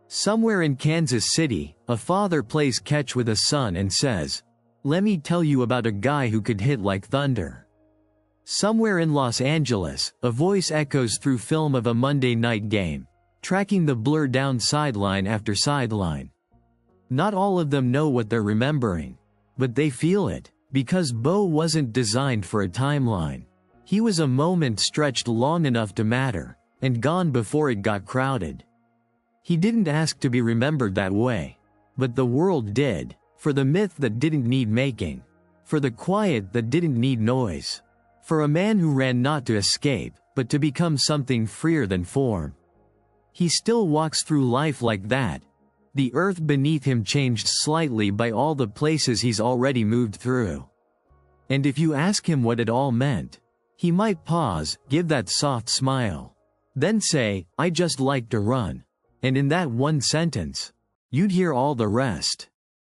Somewhere in Kansas City, a father plays catch with a son and says, "Let me tell you about a guy who could hit like thunder." Somewhere in Los Angeles, a voice echoes through film of a Monday night game, tracking the blur down sideline after sideline. Not all of them know what they're remembering. But they feel it, because Bo wasn't designed for a timeline. He was a moment stretched long enough to matter, and gone before it got crowded. He didn't ask to be remembered that way. But the world did, for the myth that didn't need making. For the quiet that didn't need noise. For a man who ran not to escape, but to become something freer than form. He still walks through life like that. The earth beneath him changed slightly by all the places he's already moved through. And if you ask him what it all meant, he might pause, give that soft smile. Then say, "I just like to run." And in that one sentence, you'd hear all the rest.